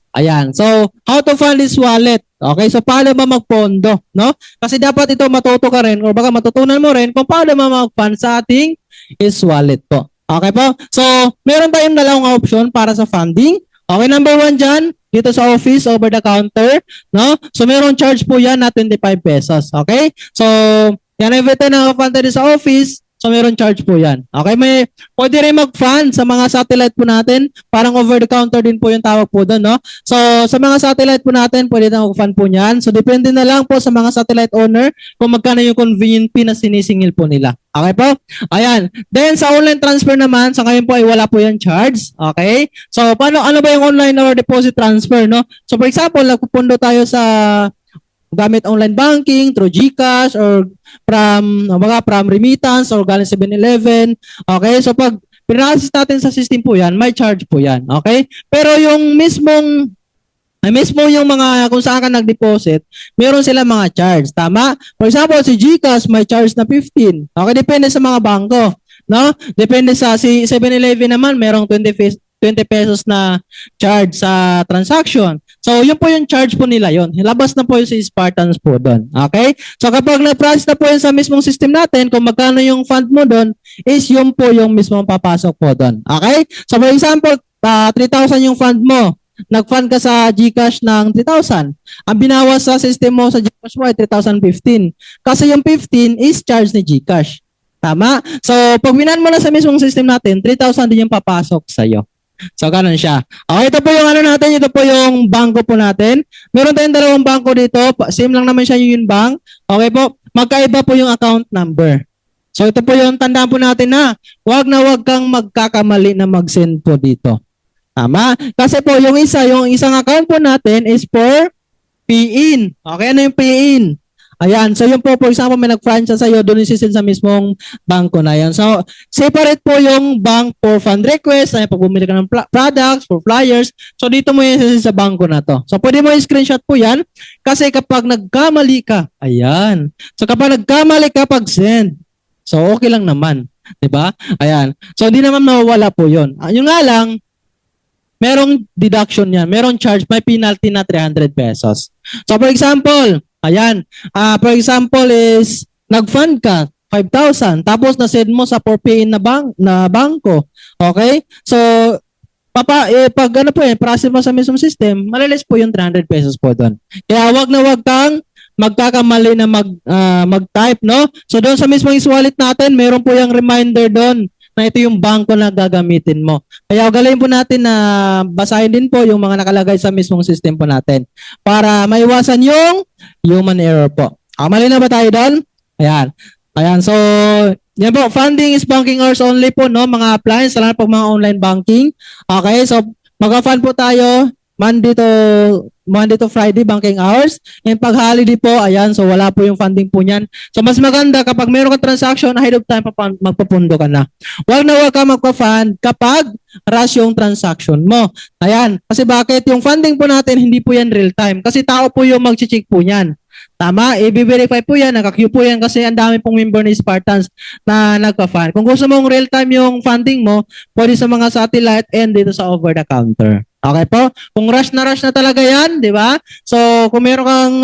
Ayan, so how to fund this wallet? Okay, so paano ba magpondo, no? Kasi dapat ito matuto ka rin o baka matutunan mo rin kung paano ba mag-fund sa ating is-wallet po. Okay po? So, meron tayong dalawang option para sa funding. Okay, number 1 dyan, dito sa office, over the counter, no? So, merong charge po yan na 25 pesos. Okay? So, yan every time na fund tayo sa office, so meron charge po yan. Okay, pwede rin mag-fund sa mga satellite po natin. Parang over-the-counter din po yung tawag po doon, no? So, sa mga satellite po natin, pwede na mag-fund po niyan. So, depende na lang po sa mga satellite owner kung magkano yung convenient fee na sinisingil po nila. Okay po? Ayan. Then, sa online transfer naman, sa ngayon po ay wala po yung charge. Okay? So, ano ba yung online or deposit transfer, no? So, for example, nagpupundo tayo sa gamit online banking, through GCash, or from remittance, or galing 7-Eleven. Okay? So, pag pinrasis natin sa system po yan, may charge po yan. Okay? Pero yung mismo yung mga kung saan ka nag-deposit, meron sila mga charge. Tama? For example, si GCash may charge na 15. Okay? Depende sa mga bangko. No? Depende si 7-Eleven naman, merong 20 pesos na charge sa transaction. So, yun po yung charge po nila yun. Labas na po yung si Spartans po doon. Okay? So, kapag nag-process na po yun sa mismong system natin, kung magkano yung fund mo doon, is yun po yung mismong papasok po doon. Okay? So, for example, 3,000 yung fund mo. Nag-fund ka sa GCash ng 3,000. Ang binawas sa system mo sa GCash mo ay 3,015. Kasi yung 15 is charge ni GCash. Tama? So, pag binan mo na sa mismong system natin, 3,000 din yung papasok sa'yo. So, ganun siya. Okay, ito po yung natin. Ito po yung bangko po natin. Meron tayong dalawang bangko dito. Same lang naman siya yung bank. Okay po. Magkaiba po yung account number. So ito po yung tandaan po natin na wag kang magkakamali na mag-send po dito. Tama? Kasi po yung isang account po natin is for pay-in. Okay, ano yung pay-in? Ayan, so yun po, for example, may nag-franchise sa'yo, doon yung sa mismong bangko na yan. So, separate po yung bank for fund request, ay pag bumili ka ng products, for flyers. So, dito mo yung sa bangko na to. So, pwede mo i-screenshot po yan kasi kapag nagkamali ka, ayan. So, kapag nagkamali ka, pag-send. So, okay lang naman. 'Di ba? Ayan. So, hindi naman mawawala po yun. Yung nga lang, merong deduction yan. Merong charge, may penalty na 300 pesos. So, for example, ayan, for example is, nag-fund ka, 5,000, tapos na-send mo sa for-pay na bangko. Okay? So, pag ano po process mo sa mismong system, malilis po yung 300 pesos po doon. Kaya wag kang magkakamali na mag-type, no? So, doon sa mismong wallet natin, meron po yung reminder doon na ito yung bangko na gagamitin mo. Kaya galayin po natin na basahin din po yung mga nakalagay sa mismong system po natin para maiwasan yung human error po. Mali na ba tayo doon? Ayan. Ayan. So, yan po. Funding is banking hours only po, no? Mga appliance, lalo pag mga online banking. Okay. So, mag-fund po tayo Monday to Friday banking hours. And pag holiday po, ayan, so wala po yung funding po niyan. So mas maganda kapag meron kang transaction, ahead of time magpapundo ka na. Wag ka magpa-fund kapag rush yung transaction mo. Ayan, kasi bakit? Yung funding po natin, hindi po yan real time. Kasi tao po yung mag-check po niyan. Tama, i-verify po yan, naka-queue po yan kasi ang dami pong member ni Spartans na nagpa-fund. Kung gusto mong real time yung funding mo, pwede sa mga satellite and dito sa over the counter. Okay po? Kung rush na talaga yan, di ba? So, kung meron kang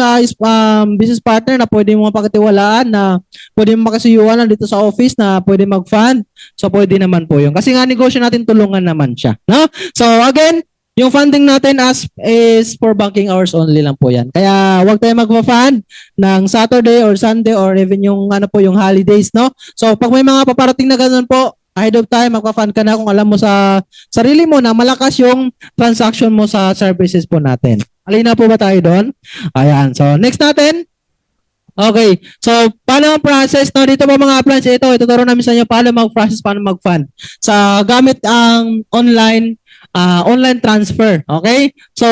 business partner na pwede mo mapakitiwalaan, na pwede mo makasiyuan lang dito sa office na pwede mag-fund, so pwede naman po yun. Kasi nga negosyo natin, tulungan naman siya. No? So, again, yung funding natin is for banking hours only lang po yan. Kaya wag tayo magpa-fund ng Saturday or Sunday or even yung yung holidays, no? So, pag may mga paparating na ganun po, ahead of time, magpa-fund ka na kung alam mo sa sarili mo na malakas yung transaction mo sa services po natin. Alina po ba tayo doon? Ayan. So, next natin. Okay. So, paano ang process? No, dito po mga appliance, ituturo namin sa inyo paano mag-process, paano mag-fund. Sa gamit ang online transfer. Okay? So,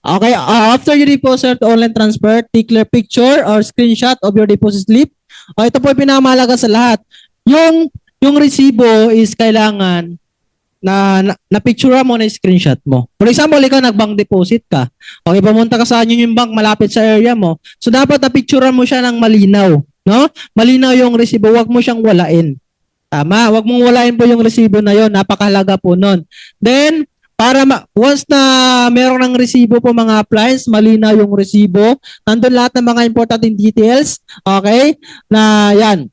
okay, after you deposit online transfer, take clear picture or screenshot of your deposit slip. Ito po yung pinakamahalaga sa lahat. Yung resibo is kailangan na picture mo, na screenshot mo. For example, ikaw nag-bank deposit ka. Okay, pumunta ka sa yung bank malapit sa area mo. So, dapat na-picture mo siya ng malinaw. No? Malinaw yung resibo. Huwag mo siyang walain. Tama? Huwag mong walain po yung resibo na yon. Napakahalaga po nun. Then, once na meron ng resibo po mga appliance, malinaw yung resibo, nandun lahat ng mga important details, okay, na yan.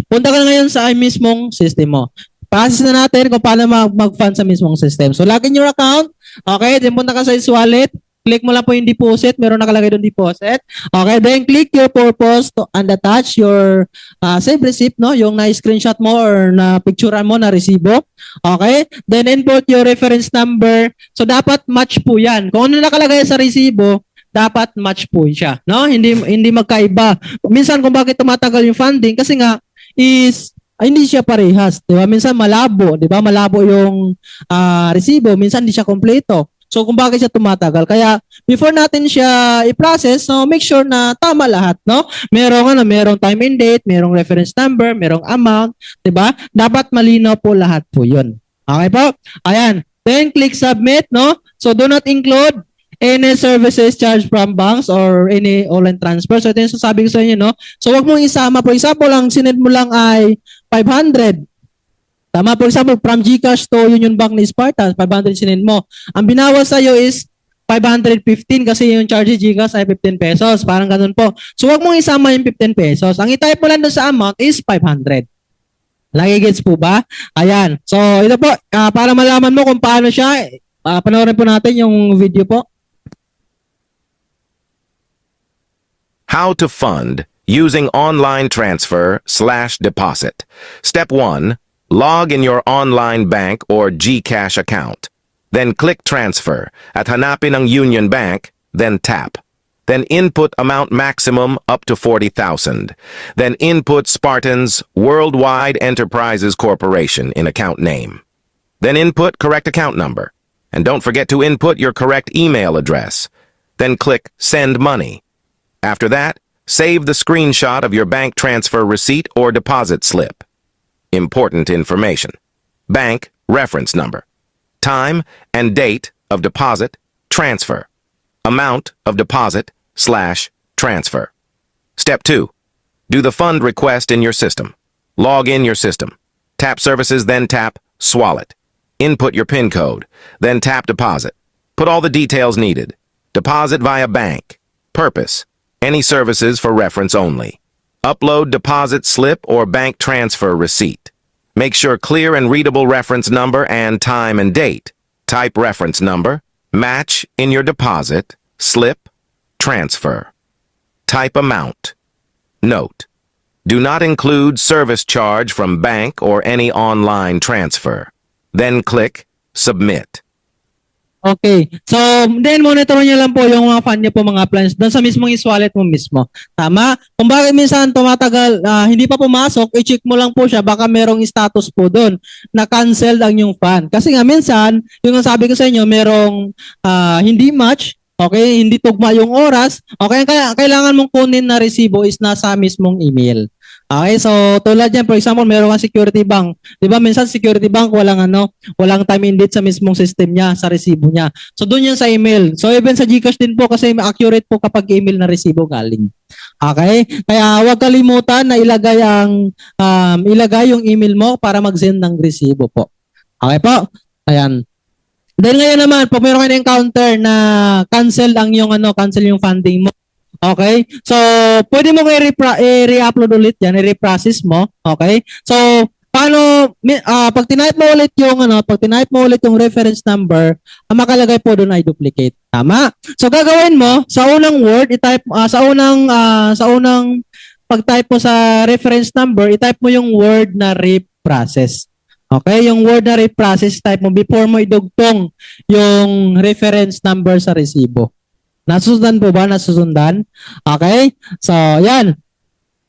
Punta ka na ngayon sa mismong system mo. Process na natin kung paano mag-fund sa mismong system. So, log in your account, okay, then punta ka sa wallet, click mo lang po yung deposit, meron nakalagay doon deposit. Okay, then click your purpose and attach your save receipt, no? Yung na-screenshot mo or na-picturean mo na resibo. Okay, then input your reference number. So, dapat match po yan. Kung ano nakalagay sa resibo, dapat match po siya, no? Hindi magkaiba. Minsan kung bakit tumatagal yung funding, kasi nga, hindi siya parehas, di ba? Minsan malabo, di ba? Malabo yung resibo, minsan hindi siya kompleto. So kung bakit siya tumatagal. Kaya before natin siya i-process, so make sure na tama lahat, no? Merong time and date, merong reference number, merong amount, di ba? Dapat malinaw po lahat po 'yon. Okay po? Ayan. Then click submit, no? So do not include any services charged from banks or any online transfer. So ito yung sasabi ko sa inyo, no? So wag mong isama. For example, ang sinend mo lang ay 500. Tama, for example, from GCash to Union Bank ni Spartan, 500 sinend mo. Ang binawas sa'yo is 515 kasi yung charge GCash ay 15 pesos. Parang ganun po. So wag mong isama yung 15 pesos. Ang itype mo lang doon sa amount is 500. Nagigets po ba? Ayan. So ito po, para malaman mo kung paano siya, panoorin po natin yung video po. How to fund using online transfer/deposit. Step 1. Log in your online bank or GCash account. Then click transfer at hanapin ang Union Bank, then tap. Then input amount maximum up to 40,000. Then input Spartans Worldwide Enterprises Corporation in account name. Then input correct account number. And don't forget to input your correct email address. Then click Send Money. After that, save the screenshot of your bank transfer receipt or deposit slip. Important information. Bank reference number. Time and date of deposit, transfer. Amount of deposit / transfer. Step 2. Do the fund request in your system. Log in your system. Tap Services, then tap Swallet. Input your PIN code, then tap Deposit. Put all the details needed. Deposit via bank. Purpose. Any services for reference only. Upload deposit slip or bank transfer receipt. Make sure clear and readable reference number and time and date. Type reference number. Match in your deposit, slip, transfer. Type amount. Note. Do not include service charge from bank or any online transfer. Then click Submit. Okay. So, then monitor niyo lang po yung mga fund niyo po, mga plans doon sa mismong e-wallet mo mismo. Tama? Kung bakit minsan tumatagal, hindi pa pumasok, i-check mo lang po siya, baka merong status po doon na cancel ang yung fund. Kasi nga minsan, yung sabi ko sa inyo, merong hindi match, okay, hindi tugma yung oras, okay, kaya kailangan mong kunin na resibo is nasa mismong email. Okay, so tulad yan, for example, meron kang security bank. Di ba minsan security bank walang walang time and date sa mismong system niya, sa resibo niya. So doon yan sa email. So even sa GCash din po kasi accurate po kapag email na resibo galing. Okay? Kaya huwag kalimutan na ilagay yung email mo para mag-send ng resibo po. Okay po? Ayan. Then ngayon naman, pag meron kayo na-encounter na cancel yung funding mo. Okay? So, pwede mo kayo re-upload ulit yan, i-reprocess mo. Okay? So, paano, pag tinype mo ulit yung reference number, ang makalagay po doon ay duplicate. Tama? So, gagawin mo, sa unang word, sa unang pag-type mo sa reference number, i-type mo yung word na reprocess. Okay? Yung word na reprocess, type mo before mo idugtong yung reference number sa resibo. Nasusundan po ba? Nasusundan? Okay? So, yan.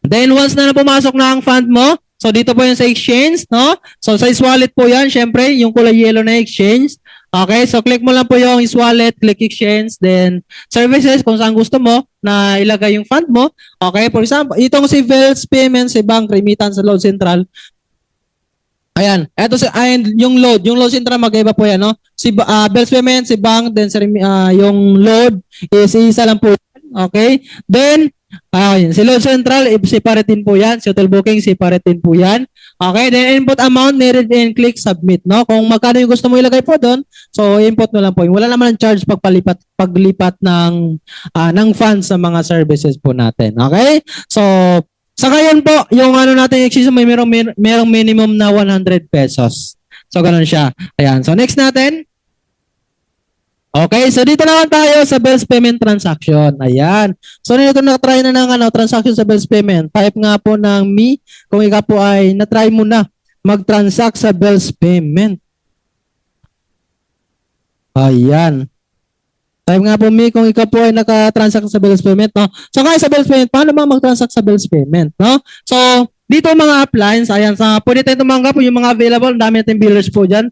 Then, once na pumasok na ang fund mo, so dito po yung sa exchange, no? So, sa e-wallet po yan, syempre, yung kulay yellow na exchange. Okay? So, click mo lang po yung e-wallet, click exchange, then services, kung saan gusto mo na ilagay yung fund mo. Okay? For example, itong si Wells Payment, si Bank Remittance, Load Central. Ayan. Ito yung load central magkaiba po yan, no? Si Bells Payment, si Bank, then yung load is isa lang po. Okay? Then si load central, separate din po yan. Si hotel booking, separate din po yan. Okay? Then input amount needed and click submit, no? Kung magkano yung gusto mo ilagay po doon, so input mo lang po. Wala naman ang charge paglipat ng funds sa mga services po natin. Okay? So, sa ngayon po, yung natin exchange may merong minimum na 100 pesos. So, ganun siya. Ayan. So, next natin. Okay. So, dito naman tayo sa Bells Payment Transaction. Ayan. So, dito na-try na ng transaction sa Bells Payment. Type nga po ng me kung ikaw po ay na-try mo na mag-transact sa Bells Payment. Ayan. Type nga po me kung ikaw po ay naka-transact sa Bells Payment, no? So, kaya sa Bells Payment, paano ba mag-transact sa Bells Payment, no? So, dito mga appliance, ayan, pwede tayo tumanggap po yung mga available, dami natin billers po dyan.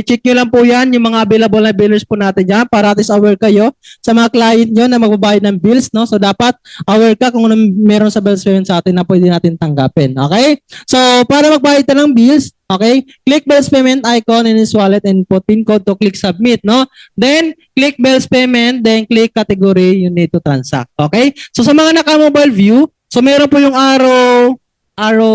Check nyo lang po yan, yung mga available na billers po natin dyan, para at least aware kayo sa mga client nyo na magbabayad ng bills, no? So, dapat aware ka kung meron sa Bells Payment sa atin na pwede natin tanggapin, okay? So, para magbayad ka ng bills, okay, click Bells Payment icon in his wallet and put PIN code to click submit, no? Then, click Bells Payment, then click category you need to transact, okay? So, sa mga naka-mobile view, so meron po yung arrow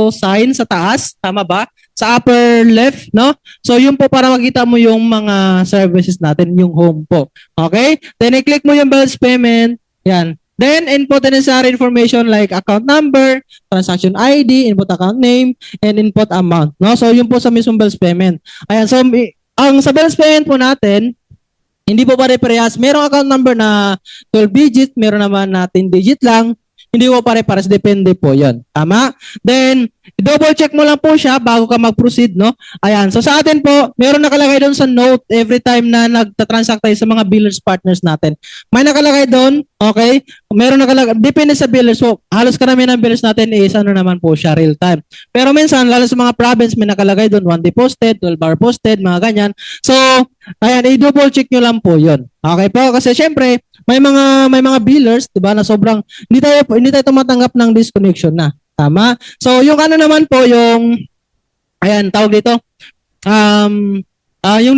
sign sa taas, tama ba? Sa upper left, no? So, yun po para makita mo yung mga services natin, yung home po, okay? Then, i-click mo yung Bells Payment, yan. Then, input the necessary information like account number, transaction ID, input account name, and input amount. No? So, yun po sa mismong Bells Payment. Ayan, so, ang sa Bells Payment po natin, hindi po pare-parehas. Merong account number na 12 digit, meron naman na 10 digit lang. Hindi po pare-parehas, depende po yon. Tama? Then, double check mo lang po siya bago ka mag-proceed, no? Ayan. So, sa atin po, meron nakalagay doon sa note every time na nagtatransact tayo sa mga billers partners natin. May nakalagay doon, okay? meron nakalagay, depende sa billers po. Halos karamihan ng billers natin is ano naman po siya, real time. Pero minsan, lalo sa mga province, may nakalagay doon, 1 day posted, 12 hour posted, mga ganyan. So, ayan, i-double check nyo lang po yun. Okay po? Kasi syempre, may mga billers, 'di ba, na sobrang hindi tayo tumatanggap ng disconnection na. Tama? So, yung ano naman po, yung ayan, tawag dito, yung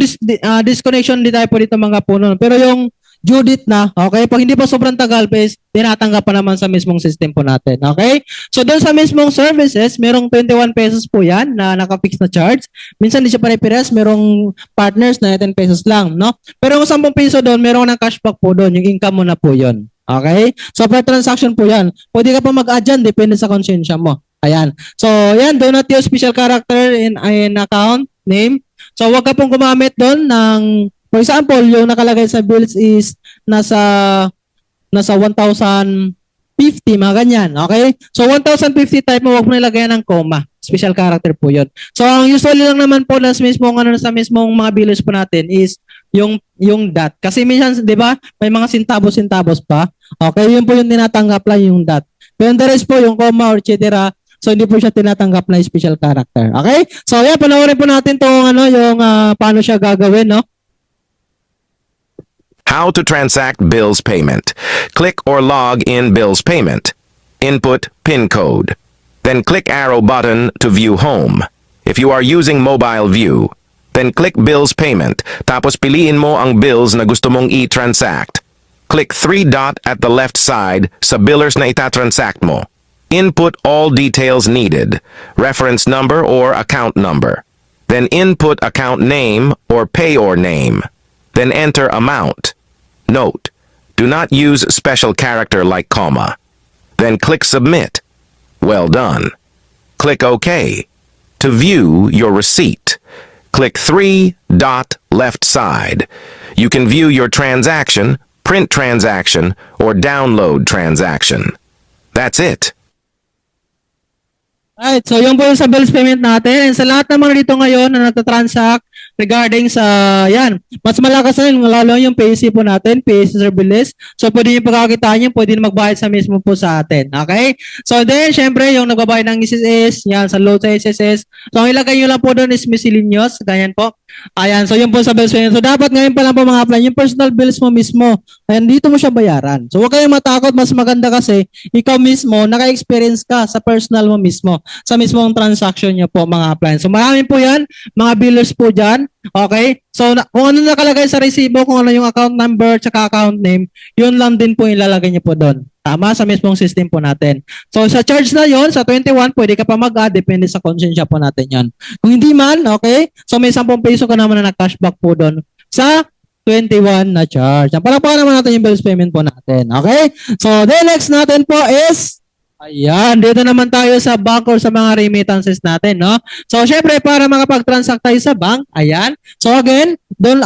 disconnection, hindi tayo po dito mga puno. Pero yung due date na, okay, pag hindi pa sobrang tagal, please, tinatanggap pa naman sa mismong system po natin. Okay? So, doon sa mismong services, merong 21 pesos po yan na naka-fix na charge. Minsan, di siya pare-pares, merong partners na 10 pesos lang, no? Pero yung 10 peso doon, merong ng cashback po doon, yung income mo na po yun. Okay? So, per transaction po yan. Pwede ka pa mag-add dyan, depende sa konsensya mo. Ayan. So, yan, do not use special character in account name. So, wag ka pong gumamit doon ng, for example, yung nakalagay sa bills is nasa 1,050, mga ganyan. Okay? So, 1,050 type mo, wag mo nilagyan ng comma. Special character po yun. So, ang usually lang naman po sa mismong mga billers po natin is yung dot. Kasi minsan, di ba, may mga sintabos-sintabos pa. Okay? Yun po yung tinatanggap lang yung dot. Pero the rest po, yung comma or etc., so hindi po siya tinatanggap na special character. Okay? So, yan, panoorin po natin tong yung paano siya gagawin, no? How to transact bills payment. Click or log in bills payment. Input PIN code. Then click arrow button to view home. If you are using mobile view, then click bills payment. Tapos piliin mo ang bills na gusto mong i-transact. Click 3 dot at the left side sa billers na itatransact mo. Input all details needed, reference number or account number. Then input account name or payor name. Then enter amount. Note, do not use special character like comma. Then click submit. Well done. Click OK. To view your receipt, click 3 dot left side. You can view your transaction, print transaction, or download transaction. That's it. Right, so yung po yung sa bills payment natin. And sa lahat ng mga dito ngayon na nagtatransact regarding sa, yan, mas malakas na yun, lalo yung PAC po natin, PAC service. So, pwede yung pagkakitaan yun, pwede na magbayad sa mismo po sa atin. Okay? So, then, syempre, yung nagbabayad ng SSS, yan, sa load sa SSS. So, ang ilagay nyo lang po doon is miscellaneous, ganyan po. Ayan, so yun po sa bills payment. So, dapat ngayon pa lang po mga apply, yung personal bills mo mismo, ayan, dito mo siya bayaran. So, huwag kayong matakot, mas maganda kasi, ikaw mismo, naka-experience ka sa personal mo mismo, sa mismong transaction nyo po, mga apply. So, marami po yan, mga billers po dyan. Okay? So, kung ano nakalagay sa resibo, kung ano yung account number, tsaka account name, yun lang din po ilalagay niyo po doon. Tama? Sa mismong system po natin. So, sa charge na yon sa 21, pwede ka pa mag-add, depende sa konsensya po natin yon. Kung hindi man, okay? So, may 10 peso ka naman na cashback po doon sa 21 na charge. Palakpakan naman natin yung bills payment po natin. Okay? So, the next natin po is ayan, dito naman tayo sa bank or sa mga remittances natin, no? So, syempre, para makapag-transact tayo sa bank, ayan. So, again, doon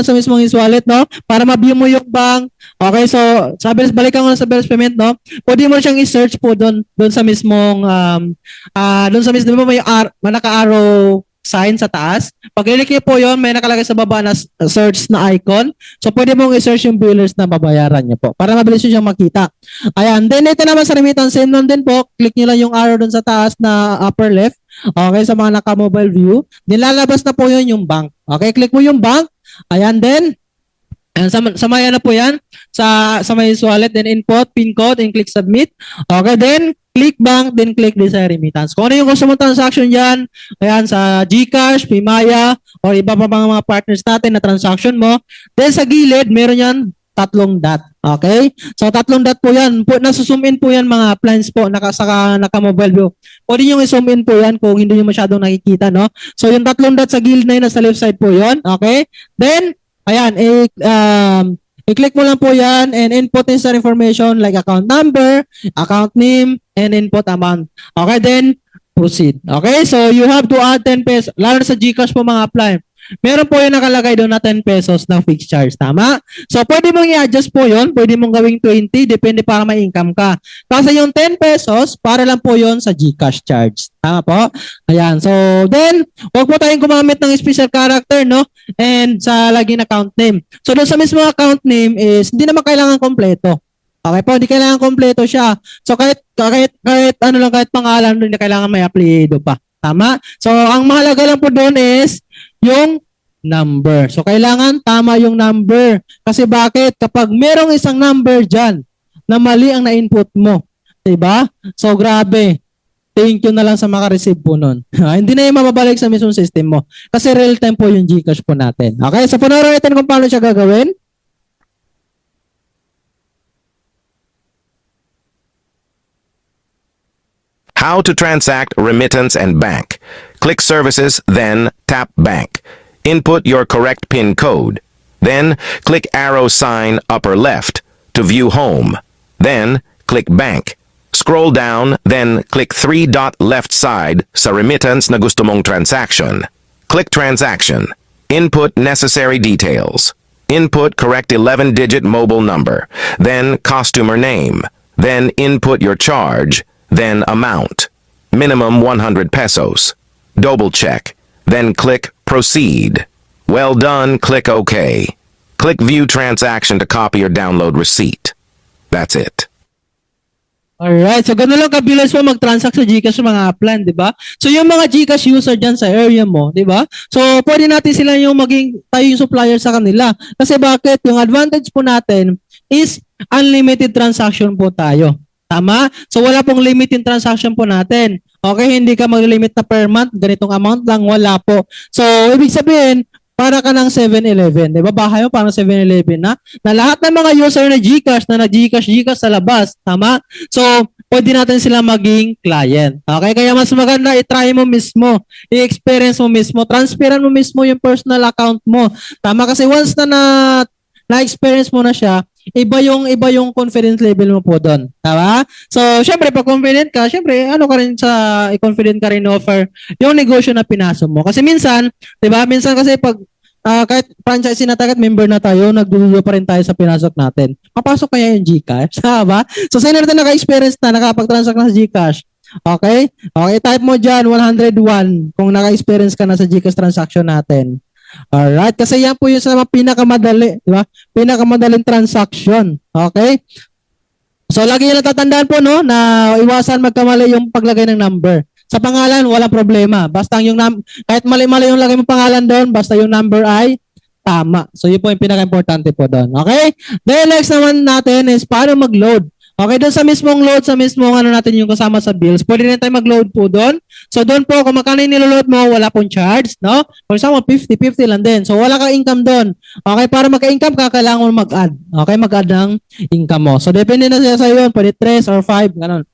sa mismong e-wallet, no? Para ma-view mo yung bank. Okay, so, balikan ko na sa bills payment, no? Pwede mo siyang i-search po doon sa mismong, may naka-arrow sign sa taas. Pag click niyo po yun, may nakalagay sa baba na search na icon. So, pwede mong i-search yung billers na babayaran niyo po para mabilis nyo siyang makita. Ayan. Then, ito naman sa remittance, same lang din po. Click nyo lang yung arrow dun sa taas na upper left. Okay, sa mga naka-mobile view. Nilalabas na po yun yung bank. Okay, click mo yung bank. Ayan, then, samayan na po yan sa my wallet, then input, pin code, and click submit. Okay, then, click bank, then click desire remittance. Kung ano yung gusto mong transaction dyan, ayan, sa GCash, Paymaya, or iba pa mga partners natin na transaction mo. Then sa gilid, meron yan 3 dot. Okay? So 3 dot po yan. Nasuzoom in po yan mga plans po, naka-mobile view. Pwede nyo i-zoom in po yan kung hindi nyo masyadong nakikita, no? So yung 3 dot sa gilid na yun, nasa left side po yun. Okay? Then, ayan, i-click mo lang po yan and input instant information like account number, account name, and input amount. Okay, then proceed. Okay, so you have to add 10 pesos. Lalo na sa GCash po mga apply. Meron po yung nakalagay doon na 10 pesos na fixed charge. Tama? So, pwede mong i-adjust po yun. Pwede mong gawing 20. Depende para may income ka. Kasi yung 10 pesos, para lang po yun sa GCash charge. Tama po? Ayan. So, then, huwag po tayong gumamit ng special character, no? And sa laging account name. So, doon sa mismo account name is, hindi naman kailangan kompleto. Okay po, hindi kailangan kompleto siya. So kahit ano lang, kahit pangalan, hindi kailangan may apelyido pa. Tama? So ang mahalaga lang po doon is yung number. So kailangan tama yung number. Kasi bakit? Kapag merong isang number dyan na mali ang na-input mo, diba? So grabe. Thank you na lang sa makareceive po nun. Hindi na yung mababalik sa mismong system mo. Kasi real time po yung GCash po natin. Okay? So panoorin natin kung paano siya gagawin. How to transact remittance and bank. Click Services, then tap Bank. Input your correct PIN code. Then, click arrow sign upper left to view Home. Then, click Bank. Scroll down, then click 3-dot left side sa remittance na gusto mong transaction. Click Transaction. Input necessary details. Input correct 11-digit mobile number. Then, customer name. Then, input your charge. Then, amount. Minimum 100 pesos. Double check. Then, click Proceed. Well done, click OK. Click View Transaction to copy or download receipt. That's it. Alright, so gano'n lang kabilis mo mag-transact sa GCash sa mga plan, di ba? So yung mga GCash user dyan sa area mo, di ba? So pwede natin sila yung maging tayo yung supplier sa kanila. Kasi bakit? Yung advantage po natin is unlimited transaction po tayo. Tama? So wala pong limit yung transaction po natin. Okay, hindi ka mag-limit na per month, ganitong amount lang, wala po. So ibig sabihin, para ka ng 7-Eleven, di ba? Bahay mo parang 7-Eleven na lahat ng mga user na GCash na nag-GCash sa labas, tama? So, pwede natin sila maging client. Okay? Kaya mas maganda, i-try mo mismo, i-experience mo mismo, transferan mo mismo yung personal account mo. Tama? Kasi once na-experience mo na siya, iba yung confidence level mo po doon. Tama? So, syempre, pag confident ka, syempre, confident ka rin offer yung negosyo na pinasok mo. Kasi minsan, di ba? Minsan kasi pag kahit franchise na tayo, member na tayo, nagdudulo pa rin tayo sa pinasok natin. Papasok kaya yung GCash? Tama? So, sino natin naka-experience na, nakapag-transact na sa GCash? Okay? Okay, type mo dyan, 101, kung naka-experience ka na sa GCash transaction natin. Alright, kasi yan po yung sa mga pinakamadali, di ba? Pinakamadaling transaction. Okay? So, lagi nyo natatandaan po, no, na iwasan magkamali yung paglagay ng number. Sa pangalan, wala problema. Basta yung kahit mali-mali yung lagay mo pangalan doon, basta yung number ay tama. So, yun po yung pinaka-importante po doon. Okay? Then, next naman natin is paano mag-load. Okay, doon sa mismong load, sa mismong ano natin yung kasama sa bills, pwede rin tayo mag-load po doon. So, doon po, kung magkano yung niloload mo, wala pong charge, no? For example, 50-50 lang din. So, wala kang income doon. Okay, para magka-income ka, kailangan mo mag-add. Okay, mag-add ng income mo. So, depende na sa iyo, pwede 3 or 5, ganun.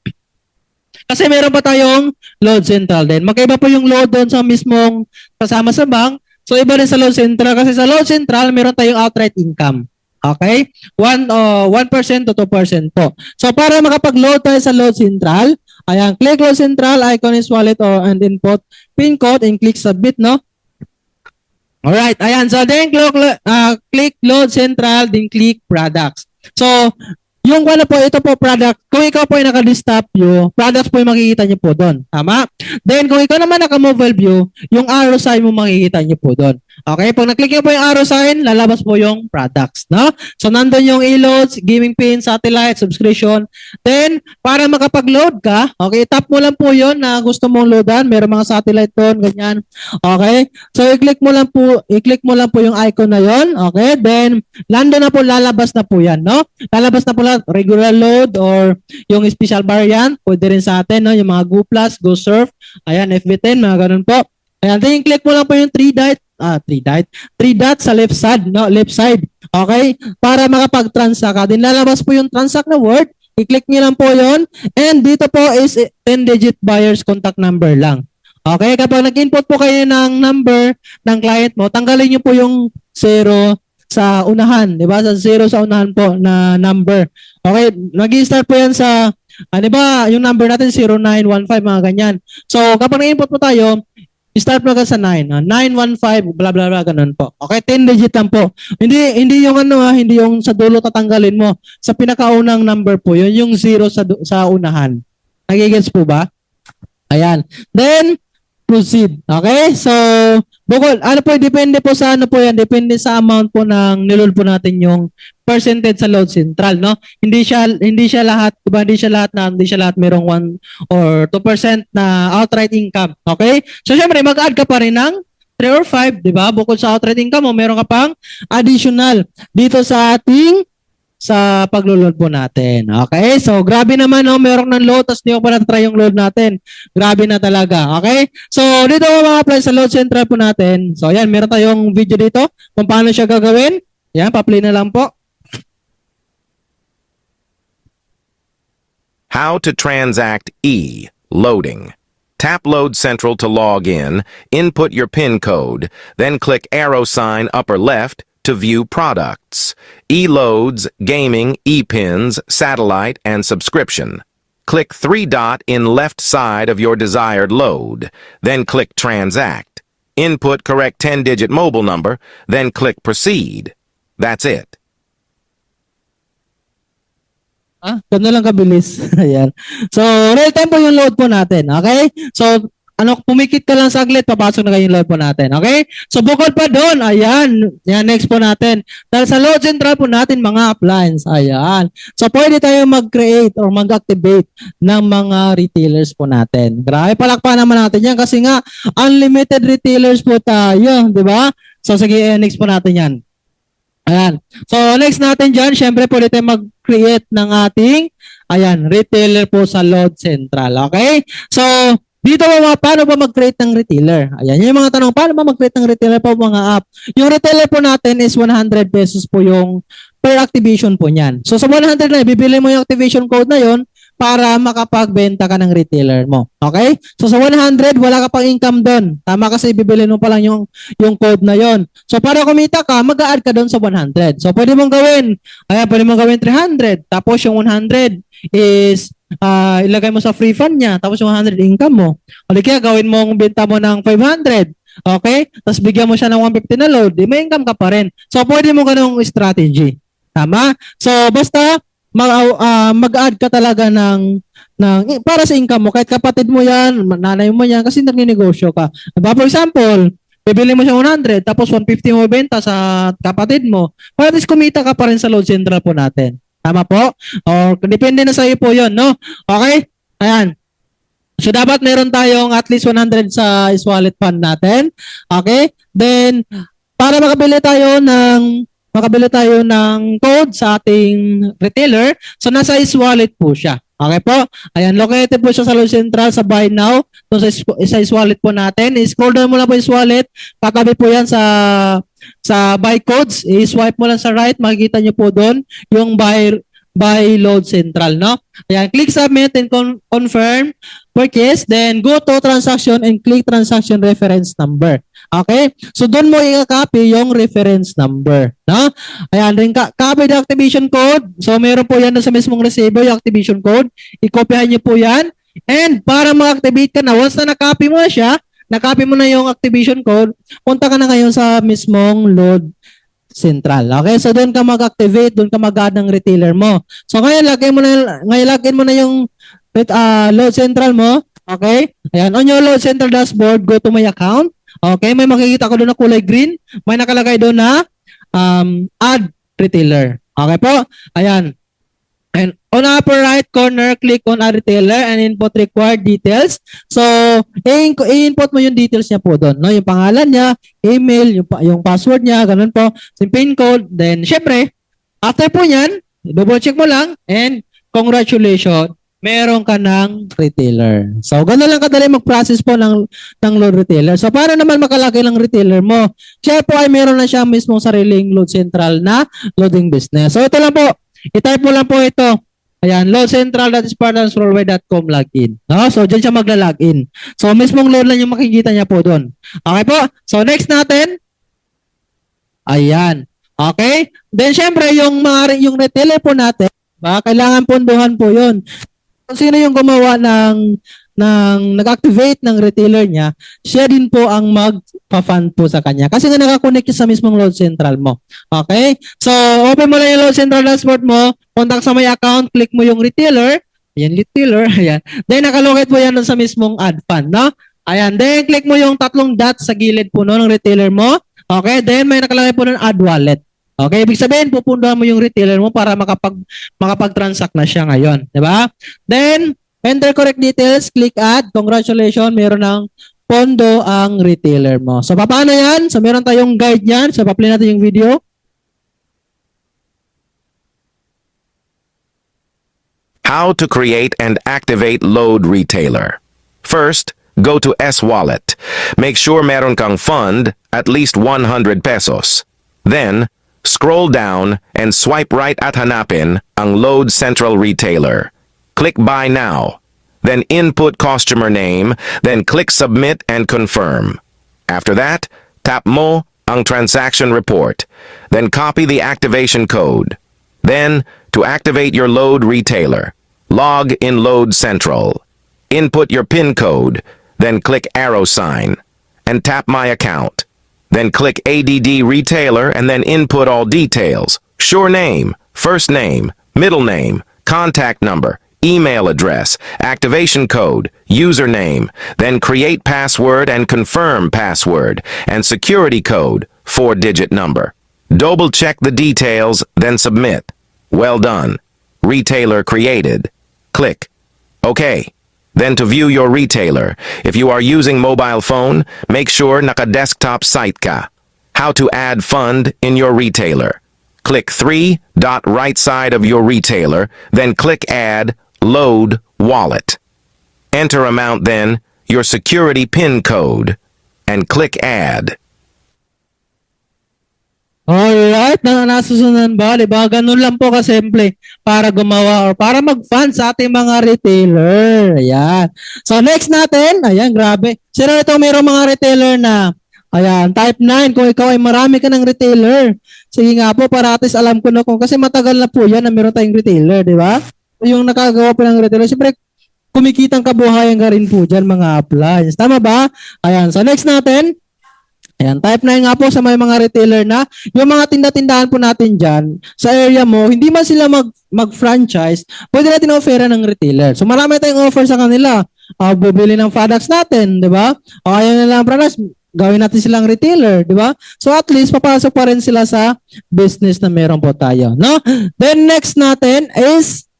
Kasi meron pa tayong load central din. Magkaiba po yung load doon sa mismong kasama sa bank. So, iba rin sa load central. Kasi sa load central, meron tayong outright income. Okay? 1% to 2% po. So, para makapag-load tayo sa load central, ayan, click load central, icon is wallet and input PIN code and click submit, no? Alright, ayan. So, then click load central, then click products. So, yung ito po product, kung ikaw po ay naka-desktop view, products po yung makikita nyo po doon. Tama? Then, kung ikaw naman naka-mobile view, yung arrow sign mo makikita nyo po doon. Okay? Pag naklik nyo po yung arrow sign, lalabas po yung products. No? So, nandun yung e-loads, gaming pin, satellite, subscription. Then, para makapag-load ka, okay, tap mo lang po yun na gusto mong loadan. Meron mga satellite doon, ganyan. Okay? So, i-click mo lang po yung icon na yon. Okay? Then, nandun na po, lalabas na po yan. No? Lalabas na po regular load or yung special variant, pwede rin sa atin, no? Yung mga Go Plus, Go Surf, ayan, FB10, mga ganun po. Ayan, then click mo lang po yung 3 dots sa left side, no? Left side. Okay? Para makapag-transact ka. Then lalabas po yung transact na word, i-click niyo lang po yon. And dito po is 10-digit buyer's contact number lang. Okay? Kapag nag-input po kayo ng number ng client mo, tanggalin niyo po yung 0 sa unahan, di ba? Sa 0 sa unahan po na number. Okay, nag-i-start po yan sa, di ba, yung number natin 0915, mga ganyan. So, kapag na-input po tayo, start mo sa 9, 915, blah blah blah, ganun po. Okay, 10 digit lang po. Hindi yung hindi yung sa dulo tatanggalin mo. Sa pinakaunang number po, yun yung 0 sa unahan. Nagigets po ba? Ayan. Then, proceed. Okay? So, Bukod, ano po, depende po sa ano po yan, depende sa amount po ng niload po natin yung percentage sa load central, no? Hindi siya lahat, diba? Hindi siya lahat merong 1 or 2% na outright income, okay? So syempre mag-add ka pa rin ng 3 or 5, di ba? Bukod sa outright income mo, meron ka pang additional dito sa paglo-load po natin. Okay? So, grabe naman, no? Merong ng load, tapos di ko pa na-try yung load natin. Grabe na talaga. Okay? So, dito ko mga-apply sa load central po natin. So, ayan, meron tayong video dito kung paano siya gagawin. Ayan, pa-play na lang po. How to transact E. Loading. Tap Load Central to log in, input your PIN code, then click arrow sign upper left to view products. E-loads, gaming, e-pins, satellite, and subscription. Click 3 dot in left side of your desired load, then click transact. Input correct 10-digit mobile number, then click proceed. That's it. Ganun lang kabilis. Ayan. So, real time po yung load po natin. Okay? So, pumikit ka lang saglit, papasok na kayo yung load po natin. Okay? So, bukod pa doon, ayan. Yan, next po natin. Dahil sa load central po natin, mga appliance. Ayan. So, pwede tayo mag-create or mag-activate ng mga retailers po natin. Grabe, palakpakan naman natin yan kasi nga, unlimited retailers po tayo. Di ba? So, sige, next po natin yan. Ayan. So, next natin dyan, syempre pwede tayo mag-create ng ating, ayan, retailer po sa load central. Okay? So, dito paano ba mag-create ng retailer? Ayan, yung mga tanong, paano ba mag-create ng retailer po mga app? Yung retailer po natin is 100 pesos po yung per activation po niyan. So, sa 100 na, bibili mo yung activation code na yon para makapagbenta ka ng retailer mo. Okay? So, sa 100, wala ka pang income doon. Tama kasi bibili mo pa lang yung code na yon. So, para kumita ka, mag-a-add ka doon sa 100. So, pwede mong gawin, pwede mong gawin 300. Tapos, yung 100 is, ilagay mo sa free fund niya. Tapos, yung 100 income mo. O, kaya gawin mo ang benta mo ng 500. Okay? Tapos, bigyan mo siya ng 150 na load. May income ka pa rin. So, pwede mo ganung strategy. Tama? So, basta, mag-add ka talaga ng para sa income mo, kahit kapatid mo yan, nanay mo yan, kasi nagninegosyo ka. Diba? For example, bibili mo siya 100, tapos 150 mo benta sa kapatid mo, para at least kumita ka pa rin sa load central po natin. Tama po? Or depende na sa iyo po yun, no? Okay? Ayan. So, dapat meron tayong at least 100 sa wallet fund natin. Okay? Then, para makabili tayo ng code sa ating retailer. So, nasa wallet po siya. Okay po? Ayan, located po siya sa load central sa buy now. So, sa wallet po natin. I-scroll down mo lang po yung wallet. Katabi po yan sa buy codes. I-swipe mo lang sa right. Makikita nyo po doon yung buy load central, no? Ayan, click submit and confirm purchase. Then, go to transaction and click transaction reference number. Okay? So, doon mo i-copy yung reference number. No? Ayan, rin copy the activation code. So, meron po yan sa mismong receiver, yung activation code. I-copyhan nyo po yan. And para ma-activate ka na, once na na-copy mo na siya, na-copy mo na yung activation code, punta ka na ngayon sa mismong load central. Okay? So, doon ka mag-activate, doon ka mag-add ng retailer mo. So, ngayon, login mo na yung load central mo. Okay? Ayan, on your load central dashboard, go to my account. Okay, may makikita ko doon na kulay green. May nakalagay doon na add retailer. Okay po? Ayan. And on upper right corner, click on add retailer and input required details. So, i-input mo yung details niya po doon. No? Yung pangalan niya, email, yung password niya, ganun po. Yung PIN code. Then, syempre, after po yan, double check mo lang and congratulations, meron ka ng retailer. So, gano'n lang kadali mag-process po ng load retailer. So, para naman makalaki ng retailer mo, siya po ay meron na siya mismo sariling load central na loading business. So, ito lang po. I-type mo lang po ito. Ayan, loadcentral.spartansworldwide.com login. No? So, dyan siya magla-login. So, mismong load lang yung makikita niya po doon. Okay po? So, next natin. Ayan. Okay? Then, syempre, yung retailer po natin, kailangan pondohan po yun. Kung sino yung gumawa nag-activate ng retailer niya, siya din po ang mag-fund po sa kanya. Kasi nga nakakonect sa mismong load central mo. Okay? So, open mo lang yung load central dashboard mo, contact sa my account, click mo yung retailer, ayan, retailer, ayan. Then, nakalocate mo yan sa mismong add fund, no? Ayan, then click mo yung tatlong dots sa gilid po no, ng retailer mo. Okay, then may nakalagay po ng add wallet. Okay, ibig sabihin pupunduhan mo yung retailer mo para makapag-transact na siya ngayon, di ba? Then enter correct details, click add. Congratulations, meron ng pondo ang retailer mo. So paano yan? So meron tayong guide niyan. So pa-play natin yung video. How to create and activate load retailer. First, go to S-Wallet. Make sure meron kang fund, at least 100 pesos. Then, scroll down and swipe right at hanapin ang Load Central Retailer. Click Buy Now. Then input customer name, then click Submit and Confirm. After that, tap mo ang transaction report. Then copy the activation code. Then, to activate your load retailer, log in Load Central. Input your PIN code, then click arrow sign, and tap My Account. Then click ADD Retailer and then input all details, sure name, first name, middle name, contact number, email address, activation code, username, then create password and confirm password, and security code, 4-digit number. Double check the details, then submit. Well done. Retailer created. Click OK. Then to view your retailer, if you are using mobile phone, make sure naka-desktop site ka. How to add fund in your retailer. Click 3 dot right side of your retailer, then click Add Load Wallet. Enter amount then, your security PIN code, and click Add. Alright, nasusunod ba? Diba? Ganun lang po kasimple para gumawa or para mag-fund sa ating mga retailer. Ayan. So next natin, ayan, grabe. Sino ito mayroong mga retailer na, ayan, type 9. Kung ikaw ay marami ka ng retailer. Sige nga po, para at least alam ko na kung, kasi matagal na po yan na meron tayong retailer, di ba? Yung nakagawa po ng retailer, siyempre, kumikitang kabuhayan ka rin po dyan mga appliance. Tama ba? Ayan, so next natin, ayan, type 9 nga po sa may mga retailer na yung mga tinda-tindahan po natin dyan sa area mo, hindi man sila mag-franchise, pwede natin offeran ng retailer. So marami tayong offer sa kanila. Bubili ng products natin, di ba? O ayaw nila ng products, gawin natin silang retailer, di ba? So at least papasok pa rin sila sa business na meron po tayo, no? Then next natin is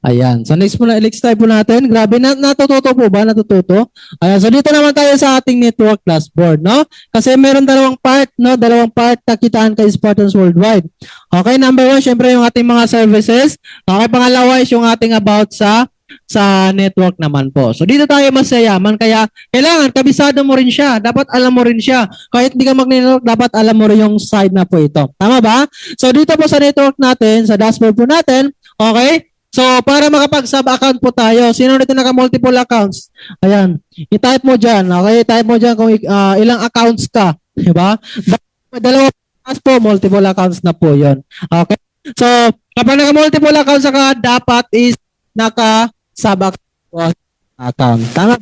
ayan. So next type po natin. Grabe, natututo po ba? Natututo? Ayan. So dito naman tayo sa ating network dashboard, no? Kasi meron dalawang part, no? Dalawang part na kitaan kay Spartans Worldwide. Okay, number 1, syempre yung ating mga services. Okay, pangalawa is yung ating about sa network naman po. So dito tayo mas yayaman. Kaya kailangan kabisado mo rin siya. Dapat alam mo rin siya. Kahit hindi ka mag-network, dapat alam mo rin yung side na po ito. Tama ba? So dito po sa network natin, sa dashboard po natin, okay? So, para makapag-sub account po tayo, sino dito naka-multiple accounts? Ayan, i-type mo dyan, okay? I-type mo dyan kung ilang accounts ka, di ba? Dalawang accounts po, multiple accounts na po yon. Okay? So, kapag naka-multiple accounts ka, dapat is naka-sub account. Tama?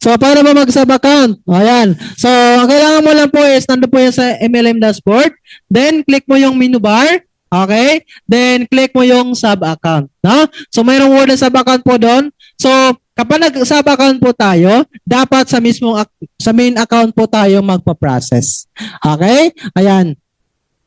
So, para ba mag-sub account? Ayan. So, ang kailangan mo lang po is, nandun po yan sa MLM dashboard. Then, click mo yung menu bar. Okay? Then, click mo yung sub-account. No? So, mayroong word na sub-account po doon. So, kapag nag-sub-account po tayo, dapat sa main account po tayo magpa-process. Okay? Ayan.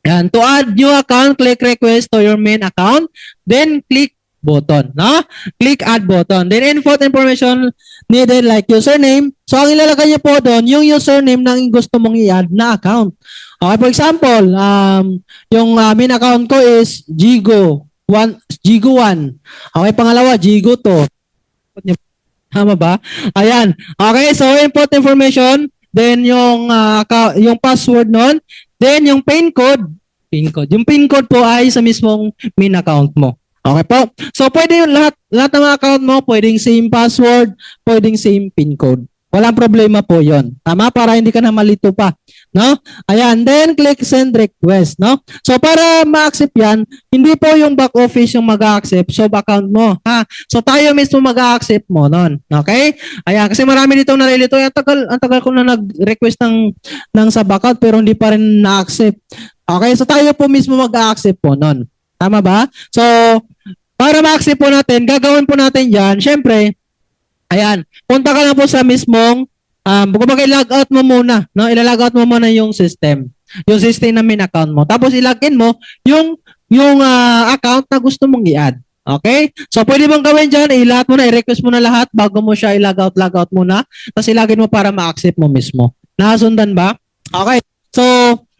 Ayan. To add new account, click request to your main account. Then, click button. No? Click add button. Then, input information needed like username. So, ang ilalagay niyo po doon, yung username ng gusto mong i-add na account. Okay, for example, yung main account ko is Jigo1. Okay, pangalawa, Jigo2. Tama ba? Ayan. Okay, so input information, then yung password nun, then yung PIN code. Yung PIN code po ay sa mismong main account mo. Okay po? So, pwede yung lahat ng mga account mo, pwedeng same password, pwedeng same PIN code. Walang problema po yon. Tama? Para hindi ka na malito pa. No? Ayan. Then, click send request. No? So, para ma-accept yan, hindi po yung back office yung mag-accept sub account mo. Ha? So, tayo mismo mag-accept mo nun. Okay? Ayan. Kasi marami dito nalilito. Ang tagal ko na nag-request ng sub account pero hindi pa rin na-accept. Okay? So, tayo po mismo mag-accept po nun. Tama ba? So, para ma-accept po natin, gagawin po natin yan. Syempre, Ayan, punta ka lang po sa mismong, kumbaga i-log out mo muna, no? I-log out mo muna yung system na main account mo. Tapos i-login mo yung account na gusto mong i-add. Okay? So, pwede mong gawin dyan, lahat mo na, i-request mo na lahat bago mo siya log out muna. Tapos ilagin mo para ma-accept mo mismo. Nakasundan ba? Okay. So,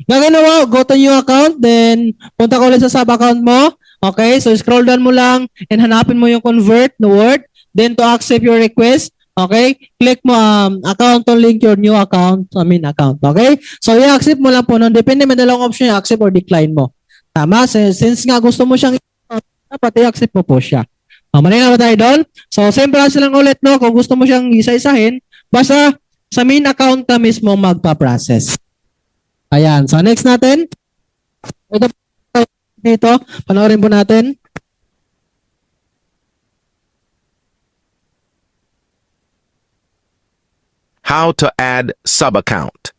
gagawin mo, go to new account, then punta ka ulit sa sub-account mo. Okay? So, scroll down mo lang and hanapin mo yung convert na word. Then, to accept your request, okay? Click mo account to link your new account sa main account. Okay? So, i-accept mo lang po nun. Depende, may dalawang option yung accept or decline mo. Tama? Since nga gusto mo siyang dapat i-accept mo po siya. Malinaw ba tayo doon? So, same process lang ulit, no? Kung gusto mo siyang isa-isahin, basta sa main account ka mismo magpa-process. Ayan. So, next natin. Ito dito. Panoorin po natin. How to add sub-account.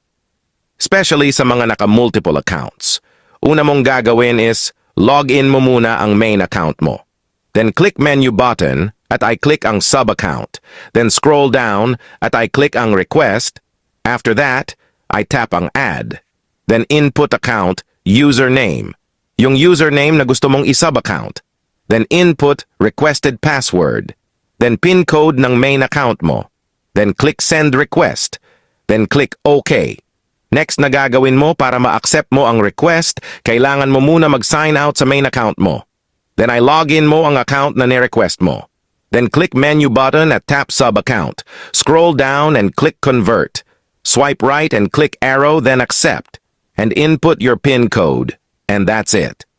Especially sa mga naka-multiple accounts. Una mong gagawin is log in mo muna ang main account mo. Then click menu button at I click ang sub-account. Then scroll down at I click ang request. After that, I tap ang add. Then input account, username. Yung username na gusto mong i-sub-account. Then input requested password. Then PIN code ng main account mo. Then click send request. Then click OK. Next na gagawin mo para ma-accept mo ang request, kailangan mo muna mag-sign out sa main account mo. Then I log in mo ang account na ni-request mo. Then click menu button at tap sub-account. Scroll down and click convert. Swipe right and click arrow, then accept. And input your PIN code. And that's it.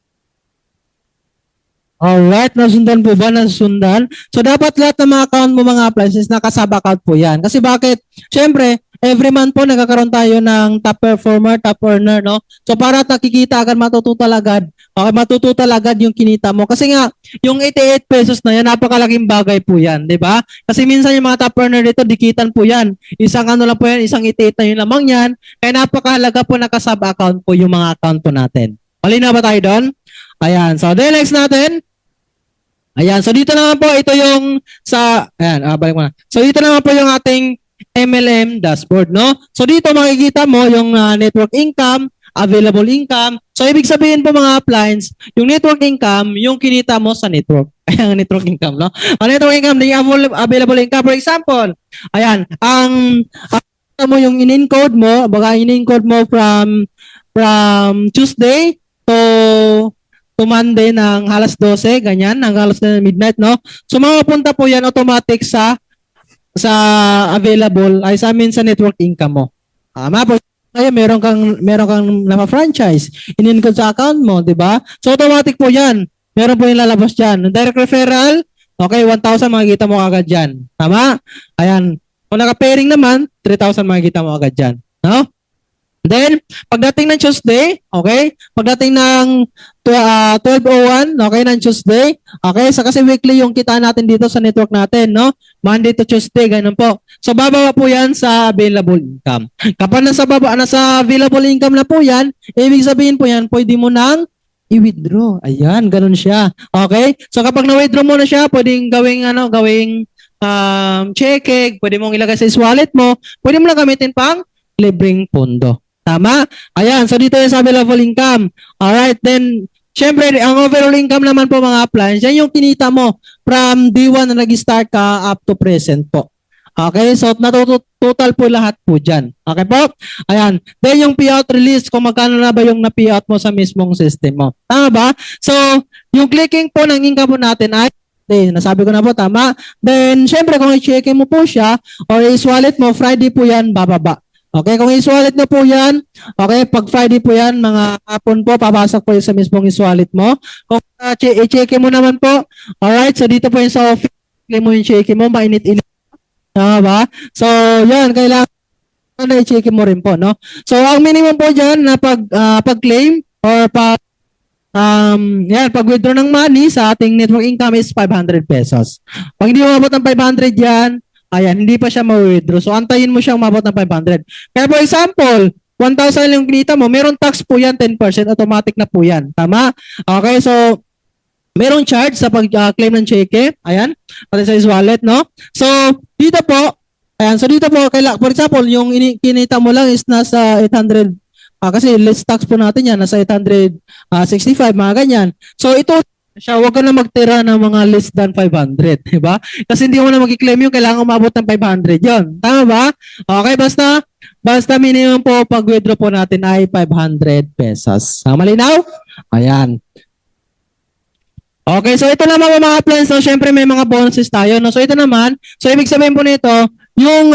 Alright, nasundan po ba? Nasundan? So, dapat lahat ng mga account mo, mga appliances, nakasub-account po yan. Kasi bakit? Siyempre, every month po nagkakaroon tayo ng top performer, top earner, no? So, para nakikita agad, matututal agad. Okay, matututal agad yung kinita mo. Kasi nga, yung 88 pesos na yan, napakalaking bagay po yan, di ba? Kasi minsan yung mga top earner dito, dikitan po yan. Isang ano lang po yan, isang 88 na yung lamang yan. Kaya napakahalaga po nakasub-account po yung mga account po natin. Malinaw ba tayo doon? Ayan, so the next natin. Ayan, so dito naman po, ito yung balik mo na. So dito naman po yung ating MLM dashboard, no? So dito makikita mo yung network income, available income. So ibig sabihin po mga appliance, yung network income, yung kinita mo sa network. Ayan, network income, no? Ang network income, yung available income, for example, ayan, ang mo yung in-encode mo, baga in-encode mo from Tuesday to Monday ng alas 12, ganyan, ng alas 12 midnight, no? So, mapupunta po yan automatic sa available, ay sa amin sa network income mo. Kaya meron kang na-franchise, in-encode sa account mo, di ba? So, automatic po yan. Meron po yung lalabas dyan. Direct referral, okay, 1,000 makikita mo agad dyan. Tama? Ayan. Kung naka-pairing naman, 3,000 makikita mo agad dyan. No? Then, pagdating ng Tuesday, okay? Pagdating ng 12:01, okay, ng Tuesday, okay? So, kasi weekly yung kita natin dito sa network natin, no? Monday to Tuesday, ganun po. So, bababa po yan sa available income. Kapag nasa available income na po yan, ibig sabihin po yan, pwede mo nang i-withdraw. Ayan, ganun siya. Okay? So, kapag na-withdraw mo na siya, pwedeng gawing cheque, pwede mong ilagay sa wallet mo, pwede mo lang gamitin pang libreng pondo. Tama? Ayan, so dito yung sa available income. Alright, then, syempre, ang overall income naman po mga appliance, yan yung kinita mo from day 1 na nag-start ka up to present po. Okay, so total po lahat po dyan. Okay po? Ayan, then yung payout release, kung magkano na ba yung na-payout mo sa mismong system mo. Tama ba? So, yung clicking po ng income po natin ay nasabi ko na po, tama? Then, syempre, kung i-check mo po siya or i-wallet mo, Friday po yan, bababa. Okay, kung i-wallet na po yan, okay, pag Friday po yan, mga hapon po, papasok po yung sa mismong i-wallet mo. Kung i-check mo naman po, alright, so dito po yung sa office, mo yung check mo, mainit-init. Tama ba? So, yan, kailangan na i-check mo rin po, no? So, ang minimum po dyan na pag-claim or pag-withdraw ng money sa ating network income is 500 pesos. Pag hindi umabot ng 500 yan, ayan, hindi pa siya ma-withdraw. So, antayin mo siyang umabot ng 500. Kaya for example, 1,000 yung kinita mo, meron tax po yan, 10%, automatic na po yan. Tama? Okay, so, merong charge sa pag-claim ng cheque. Ayan, pati sa wallet, no? So, dito po, ayan, so dito po, for example, yung kinita mo lang is nasa 800, kasi list tax po natin yan, nasa 865, mga ganyan. So, ito, siya, huwag ka na magtira ng mga less than 500, di ba? Kasi hindi mo na mag-claim yung kailangan umabot ng 500 yon. Tama ba? Okay, basta minimum po pag-withdraw po natin ay 500 pesos. Malinaw? Ayan. Okay, so ito naman mga plans, no, syempre may mga bonuses tayo, no? So ito naman, so ibig sabihin po nito, yung,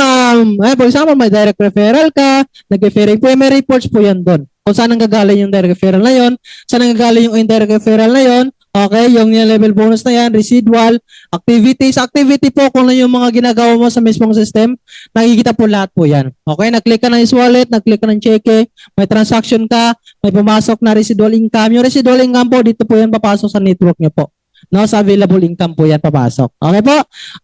for example, may direct referral ka, nag-referring po, may reports po yan doon. Kung saan ang gagaling yung direct referral na yon, saan ang gagaling yung indirect referral na yon, okay, yung level bonus na yan, residual, activities, activity po kung ano yung mga ginagawa mo sa mismong system, nakikita po lahat po yan. Okay, nag-click ka ng wallet, nag-click ka ng cheque, may transaction ka, may pumasok na residual income. Yung residual income po, dito po yan papasok sa network nyo po. No, sa available income po yan papasok. Okay po?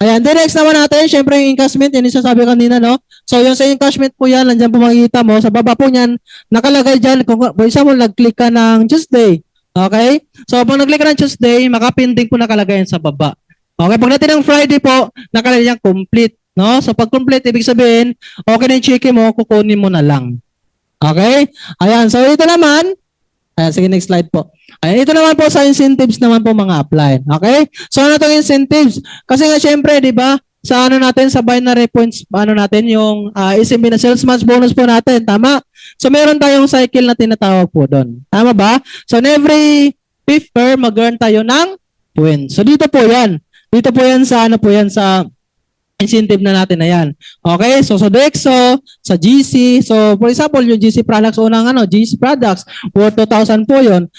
Ayan, then next naman natin, syempre yung encashment, yan yung sasabi kanina, no? So, yung sa encashment po yan, nandiyan po makikita mo, sa baba po niyan, nakalagay dyan, kung for example, nag-click ka ng Tuesday. Okay? So, pag nag-click ka ng Tuesday, makapinding po nakalagay yan sa baba. Okay? Pag natin ng Friday po, nakalagay yan complete. No? So, pag complete, ibig sabihin, okay na yung cheque mo, kukunin mo na lang. Okay? Ayan. So, ito naman, ayan, sige, next slide po. Ayan, ito naman po sa incentives naman po mga apply. Okay? So, ano itong incentives? Kasi nga, syempre, di ba, sa ano natin, sa binary points, ano natin, yung SMB na sales months bonus po natin. Tama? So, meron tayong cycle na tinatawag po doon. Tama ba? So, in every fifth pair, mag-earn tayo ng points. So, dito po yan. Dito po yan sa, ano po yan, sa incentive na natin na yan. Okay? So, sa Dexo, sa GC. So, for example, yung GC products, unang GC products, worth 2,000 po yun.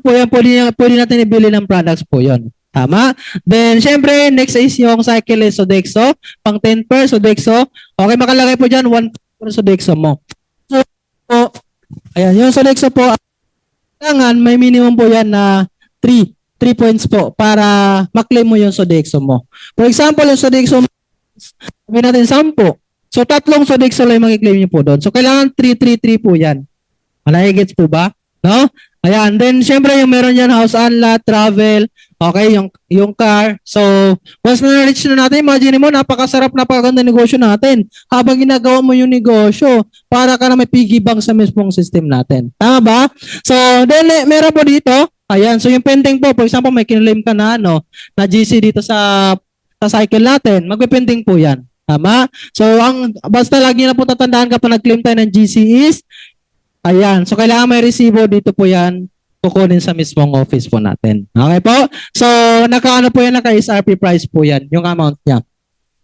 Pwede natin ibili ng products po yun. Tama? Then, syempre, next is yung cycle is Sodexo. Pang 10 per Sodexo. Okay, makalagay po dyan, 1 per Sodexo mo. So, ayan, yung Sodexo po, kailangan may minimum po yan na 3 points po para maklaim mo yung Sodexo mo. For example, yung Sodexo mo, sabihin natin 10. So, 3 Sodexo lang yung makiklaim nyo po doon. So, kailangan 3 po yan. Malahigits po ba? No? Ayan, then syempre yung meron yan, house and lot, travel, okay, yung car. So, once na-reach na natin, imagine mo, napakasarap, napakaganda negosyo natin. Habang ginagawa mo yung negosyo, para ka na may piggy bank sa mismong system natin. Tama ba? So, then meron po dito, ayan, so yung pending po, for example, may kinlaim ka na, na GC dito sa cycle natin, magpipending po yan. Tama? So, basta lagi na po tatandaan kapag nag-claim tayo ng GC is, ayan. So, kailangan may resibo dito po yan kukunin sa mismong office po natin. Okay po? So, naka-ano po yan, naka-SRP price po yan, yung amount niya.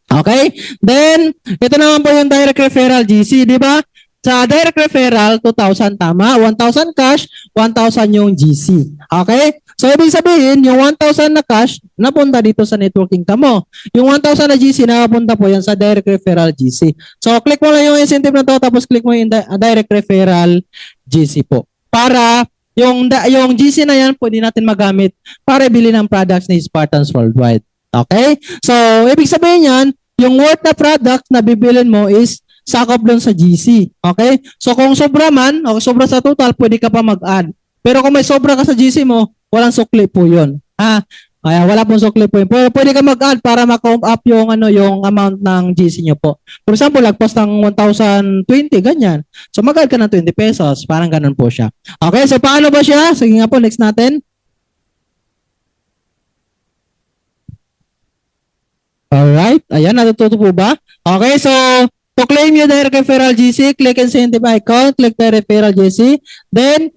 Okay? Then, ito naman po yung direct referral GC, di ba? Sa direct referral, 2,000 tama, 1,000 cash, 1,000 yung GC. Okay? So, ibig sabihin, yung 1,000 na cash, napunta dito sa networking ka mo. Yung 1,000 na GC, nakapunta po yan sa direct referral GC. So, click mo lang yung incentive na to, tapos click mo yung direct referral GC po. Para, yung GC na yan, pwede natin magamit para bili ng products ni Spartans Worldwide. Okay? So, ibig sabihin yan, yung worth na product na bibilin mo is sakop doon sa GC. Okay? So, kung sobra man, o sobra sa total, pwede ka pa mag-add. Pero kung may sobra ka sa GC mo, walang sukli po yun. Wala pong sukli po yun. Pwede ka mag-add para ma-comp up yung, yung amount ng GC nyo po. For example, lagpas ng 1,020, ganyan. So, mag-add ka ng 20 pesos. Parang ganun po siya. Okay, so paano ba siya? Sige nga po, next natin. Alright. Ayan, natututo po ba? Okay, so, to claim your direct referral GC, click incentive icon, click direct referral GC. Then,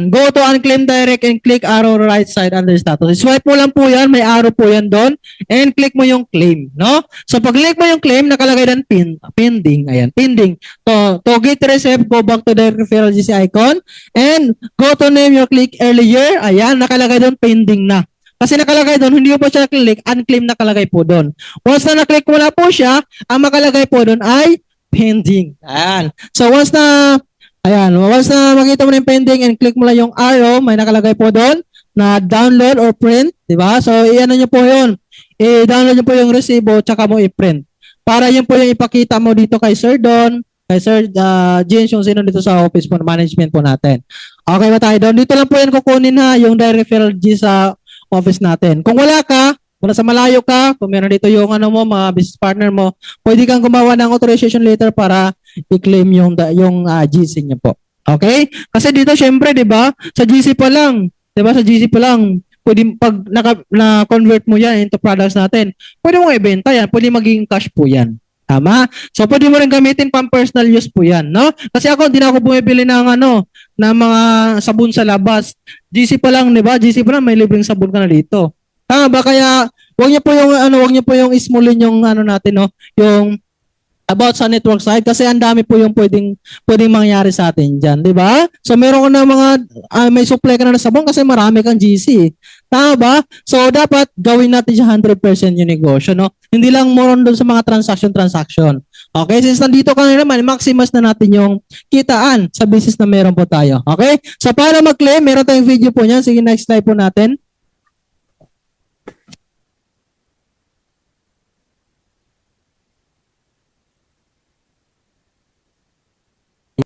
go to unclaim direct and click arrow right side under status. Swipe mo lang po yan, may arrow po yan doon. And click mo yung claim, no? So, pag click mo yung claim, nakalagay doon pending. Ayan, pending. To get receipt, go back to direct referral GC icon. And go to name your click earlier. Ayan, nakalagay doon pending na. Kasi nakalagay doon, hindi mo pa siya click, unclaim nakalagay po doon. Once na naklik mo na po siya, ang makalagay po doon ay pending. Ayan. So once na makita mo na yung pending and click mo lang yung arrow, may nakalagay po doon na download or print, di ba? So i-ano nyo po yun. I-download nyo po yung resibo, tsaka mo i-print. Para yun po yung ipakita mo dito kay Sir Don, kay Sir James, yung sino dito sa office po, management po natin. Okay ba tayo doon? Dito lang po yan kukunin ha, yung direct referral G sa office natin. Kung wala ka, kung nasa malayo ka, kung meron dito yung ano mo, mga business partner mo, pwede kang gumawa ng authorization letter para i-claim yung GC niyo po. Okay? Kasi dito syempre, 'di ba? Sa GC pa lang, 'di ba? Sa GC pa lang, pwede pag na-convert mo yan into products natin, pwede mo ibenta yan, pwede maging cash po yan. Tama? So pwede mo rin gamitin pang personal use po yan, no? Kasi ako hindi na ako bumibili ng ng mga sabon sa labas. GC pa lang, 'di ba? GC pa lang may libreng sabon ka na dito. Tama ba? Kaya wag niyo po yung wag niyo po yung ismulin yung natin, no? Yung about sa network side kasi ang dami po yung pwedeng mangyari sa atin diyan, 'di ba? So meron ka na mga may supply ka na ng sabon kasi marami kang GC. Tama ba? So dapat gawin natin siya 100% yung negosyo, no? Hindi lang more on doon sa mga transaction. Okay? Since nandito ka na naman, maximize na natin yung kitaan sa business na meron po tayo. Okay? So para mag-claim, meron tayong video po niyan. Sige, next slide po natin.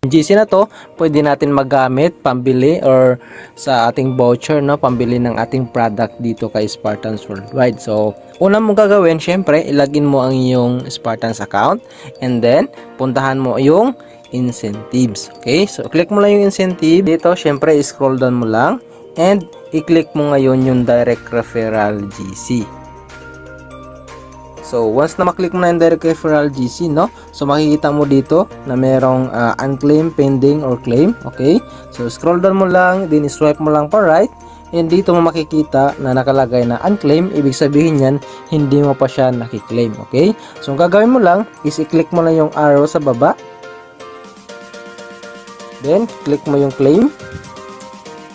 Yung GC na to, pwede natin magamit, pambili or sa ating voucher, no, pambili ng ating product dito kay Spartans Worldwide. So, una mong gagawin, syempre, ilagin mo ang iyong Spartans account and then, puntahan mo yung incentives. Okay? So, click mo lang yung incentive. Dito, syempre, scroll down mo lang and i-click mo ngayon yung direct referral GC. So, once na maklik mo na yung direct referral GC, no? So, makikita mo dito na merong unclaimed, pending, or claim. Okay? So, scroll down mo lang, then swipe mo lang pa right. And dito mo makikita na nakalagay na unclaimed. Ibig sabihin yan, hindi mo pa siya nakiklaim. Okay? So, ang gagawin mo lang is i-click mo lang yung arrow sa baba. Then, click mo yung claim.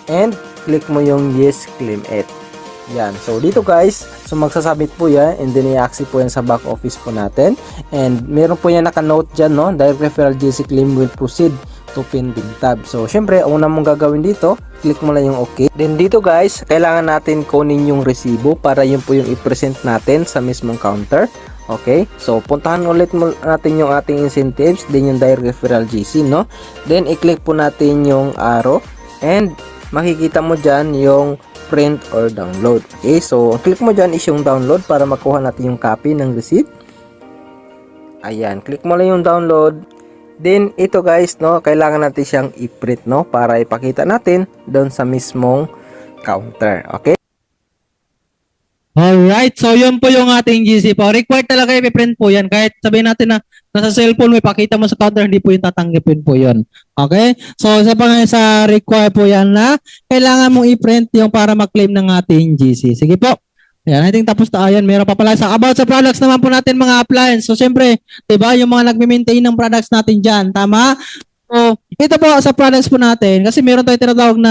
And, click mo yung yes, claim it. Yan. So, dito guys, so magsasabit po yan and then i-accept po yan sa back office po natin. And meron po yan naka-note dyan, no? Direct referral GC claim will proceed to pending tab. So, syempre, una mong gagawin dito, click mo lang yung okay. Then dito guys, kailangan natin kunin yung resibo para yun po yung i-present natin sa mismong counter. Okay? So, puntahan ulit natin yung ating incentives, then yung direct referral GC, no? Then, i-click po natin yung arrow and makikita mo dyan yung print or download. Okay, so click mo dyan is yung download para makuha natin yung copy ng receipt. Ayan, click mo lang yung download. Then ito guys, no, kailangan natin siyang i-print, no, para ipakita natin doon sa mismong counter. Okay? Alright, so yun po yung ating GC po. Required talaga i-print po yan. Kahit sabihin natin na nasa cellphone mo, ipakita mo sa counter, hindi po yung tatanggapin po yun. Okay? So isa pa nga sa required po yan na kailangan mong i-print yung para mag-claim ng ating GC. Sige po. Ayan, I think tapos na. Ayan, meron pa pala sa about sa products naman po natin mga appliance. So syempre, 'di ba, yung mga nagme-maintain ng products natin diyan, tama? So ito po sa products po natin kasi meron tayong tinatawag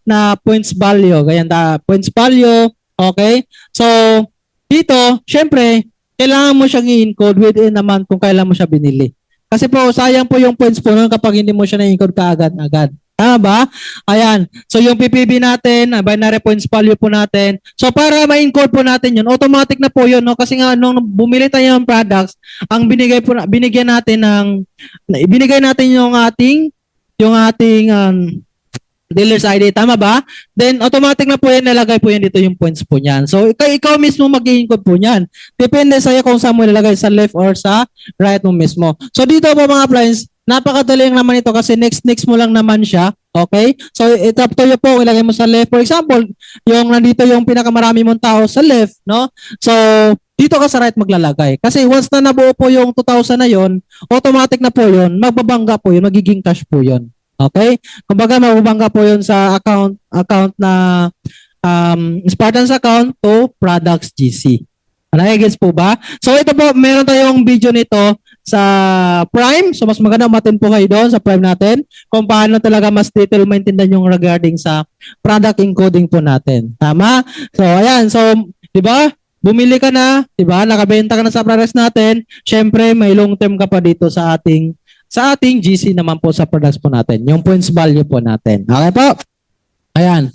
na points value. Ganyan points value. Okay? So, dito, syempre, kailangan mo siyang i-encode within a month kung kailan mo siya binili. Kasi po, sayang po yung points po nun kapag hindi mo siya na-encode kaagad-agad. Tama ba? Ayan. So, yung PPV natin, binary points value po natin. So, para ma-encode po natin yun, automatic na po yun, no? Kasi nga, nung bumili tayo ng products, ang binigyan natin yung ating dealer's ID, tama ba? Then, automatic na po yan, nalagay po yan dito yung points po niyan. So, ikaw mismo mag-i-encode po niyan. Depende sa'yo kung saan mo nilagay, sa left or sa right mo mismo. So, dito po mga appliance, napakadali lang naman ito kasi next mo lang naman siya. Okay? So, it's up to you po, ilagay mo sa left. For example, yung nandito yung pinakamarami mong tao sa left, no? So, dito ka sa right maglalagay. Kasi once na nabuo po yung 2,000 na yon, automatic na po yon, magbabangga po yun, magiging cash po yon. Okay? Kumbaga, mababangga po yun sa account na Spartans account to products GC. Nai-gets po ba? So, ito po, meron tayong video nito sa Prime. So, mas maganda umatin po kayo doon sa Prime natin kung paano talaga mas detail maintindihan yung regarding sa product encoding po natin. Tama? So, ayan. So, di ba? Bumili ka na, di ba? Nakabenta ka na sa products natin. Syempre, may long term ka pa dito sa ating GC naman po sa products po natin. Yung points value po natin. Okay po? Ayan.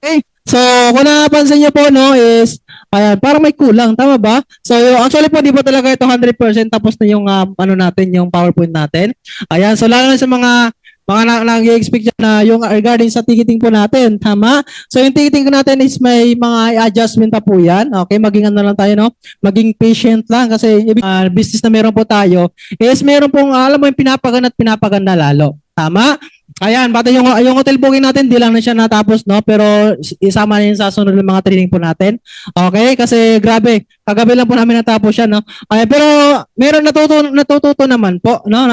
Okay. So, kung napansin niyo po, no, is Ayan, parang may kulang, tama ba? So, actually po, di pa talaga ito 100% tapos na yung ano natin, yung PowerPoint natin. Ayan, so lalo na sa mga nag-expect dyan na yung regarding sa ticketing po natin, tama? So, yung ticketing ko natin is may mga adjustment pa po yan. Okay, maging ano lang tayo, no? Maging patient lang kasi business na meron po tayo is meron pong, alam mo, yung pinapaganda at pinapaganda lalo. Tama? Ayan, bata yung hotel booking natin, di lang na siya natapos, no? Pero isama na yun sa sunod ng mga training po natin. Okay? Kasi grabe, kagabi lang po namin natapos siya, no? Ay, pero meron natututo naman po, no?